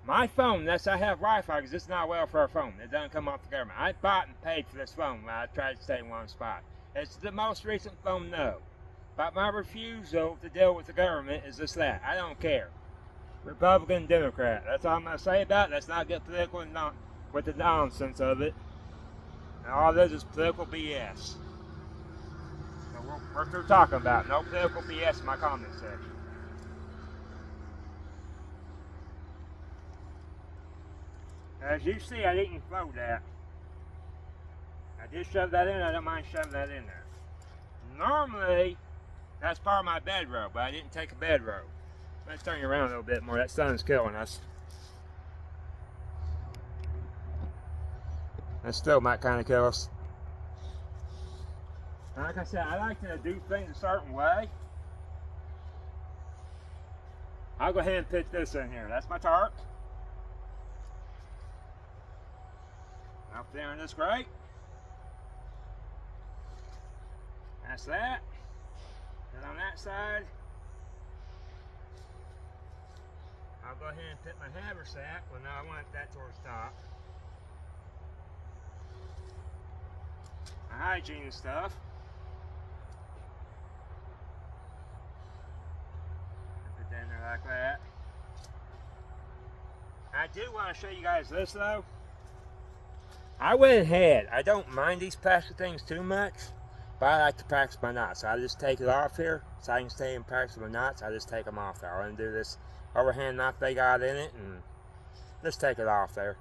My phone, unless I have Wi-Fi, because it's not a welfare phone. It doesn't come off the government. I bought and paid for this phone when I tried to stay in one spot. It's the most recent phone, no. But my refusal to deal with the government is just that. I don't care. Republican, Democrat. That's all I'm going to say about it. Let's not get political with the nonsense of it. And all this is political BS. So we're through talking about no political BS in my comment section. As you see, I didn't float that. I just shoved that in. I don't mind shoving that in there. Normally, that's part of my bedrobe, but I didn't take a bedrobe. Let's turn you around a little bit more. That sun's killing us. That still might kind of kill us. Like I said, I like to do things a certain way. I'll go ahead and put this in here. That's my tarp. Up there in this grate. That's that. And on that side, I'll go ahead and put my haversack. Well, no, I want that towards the top. My hygiene stuff. Put that in there like that. I do want to show you guys this though. I went ahead. I don't mind these plastic things too much, But I like to practice my knots. So I just take it off here so I can stay and practice my knots. I just take them off there. I want to do this overhand knot they got in it and just take it off there.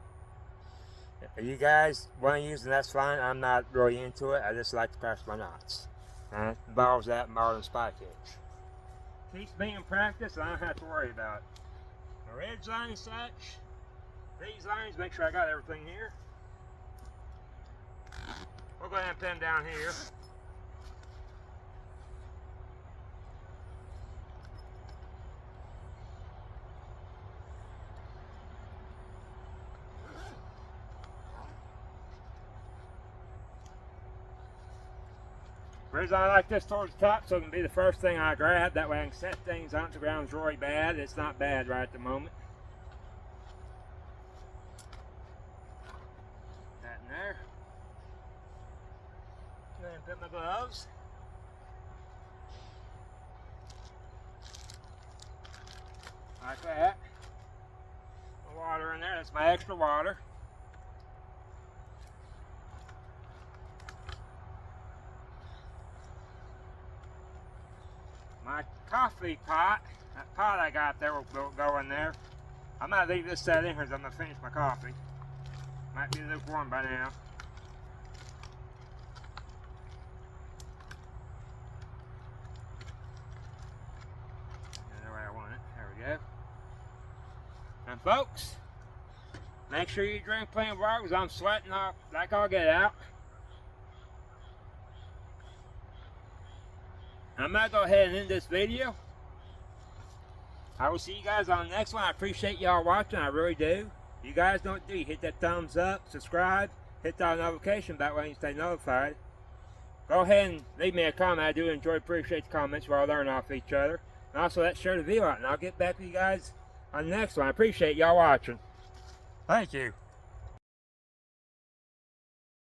If you guys want to use it, that's fine. I'm not really into it. I just like to practice my knots. And it involves that more than spike hitch. Keeps me in practice and I don't have to worry about it. My ridge line and such. These lines, make sure I got everything here. We'll go ahead and pin down here. The reason I like this towards the top so it can be the first thing I grab. That way I can set things on the ground's really bad. It's not bad right at the moment. That in there. Go ahead and put my gloves. Like that. The water in there, that's my extra water. My coffee pot, that pot I got there will go in there. I might leave this set in here because I'm going to finish my coffee. Might be lukewarm by now. The way I want it. There we go. And folks, make sure you drink plenty of water because I'm sweating off like I'll get out. I'm going to go ahead and end this video. I will see you guys on the next one. I appreciate y'all watching. I really do. You guys know what to do. Hit that thumbs up, subscribe, hit that notification. That way you stay notified. Go ahead and leave me a comment. I do appreciate the comments. We're all learning off each other. And also, let's share the video out. And I'll get back with you guys on the next one. I appreciate y'all watching. Thank you.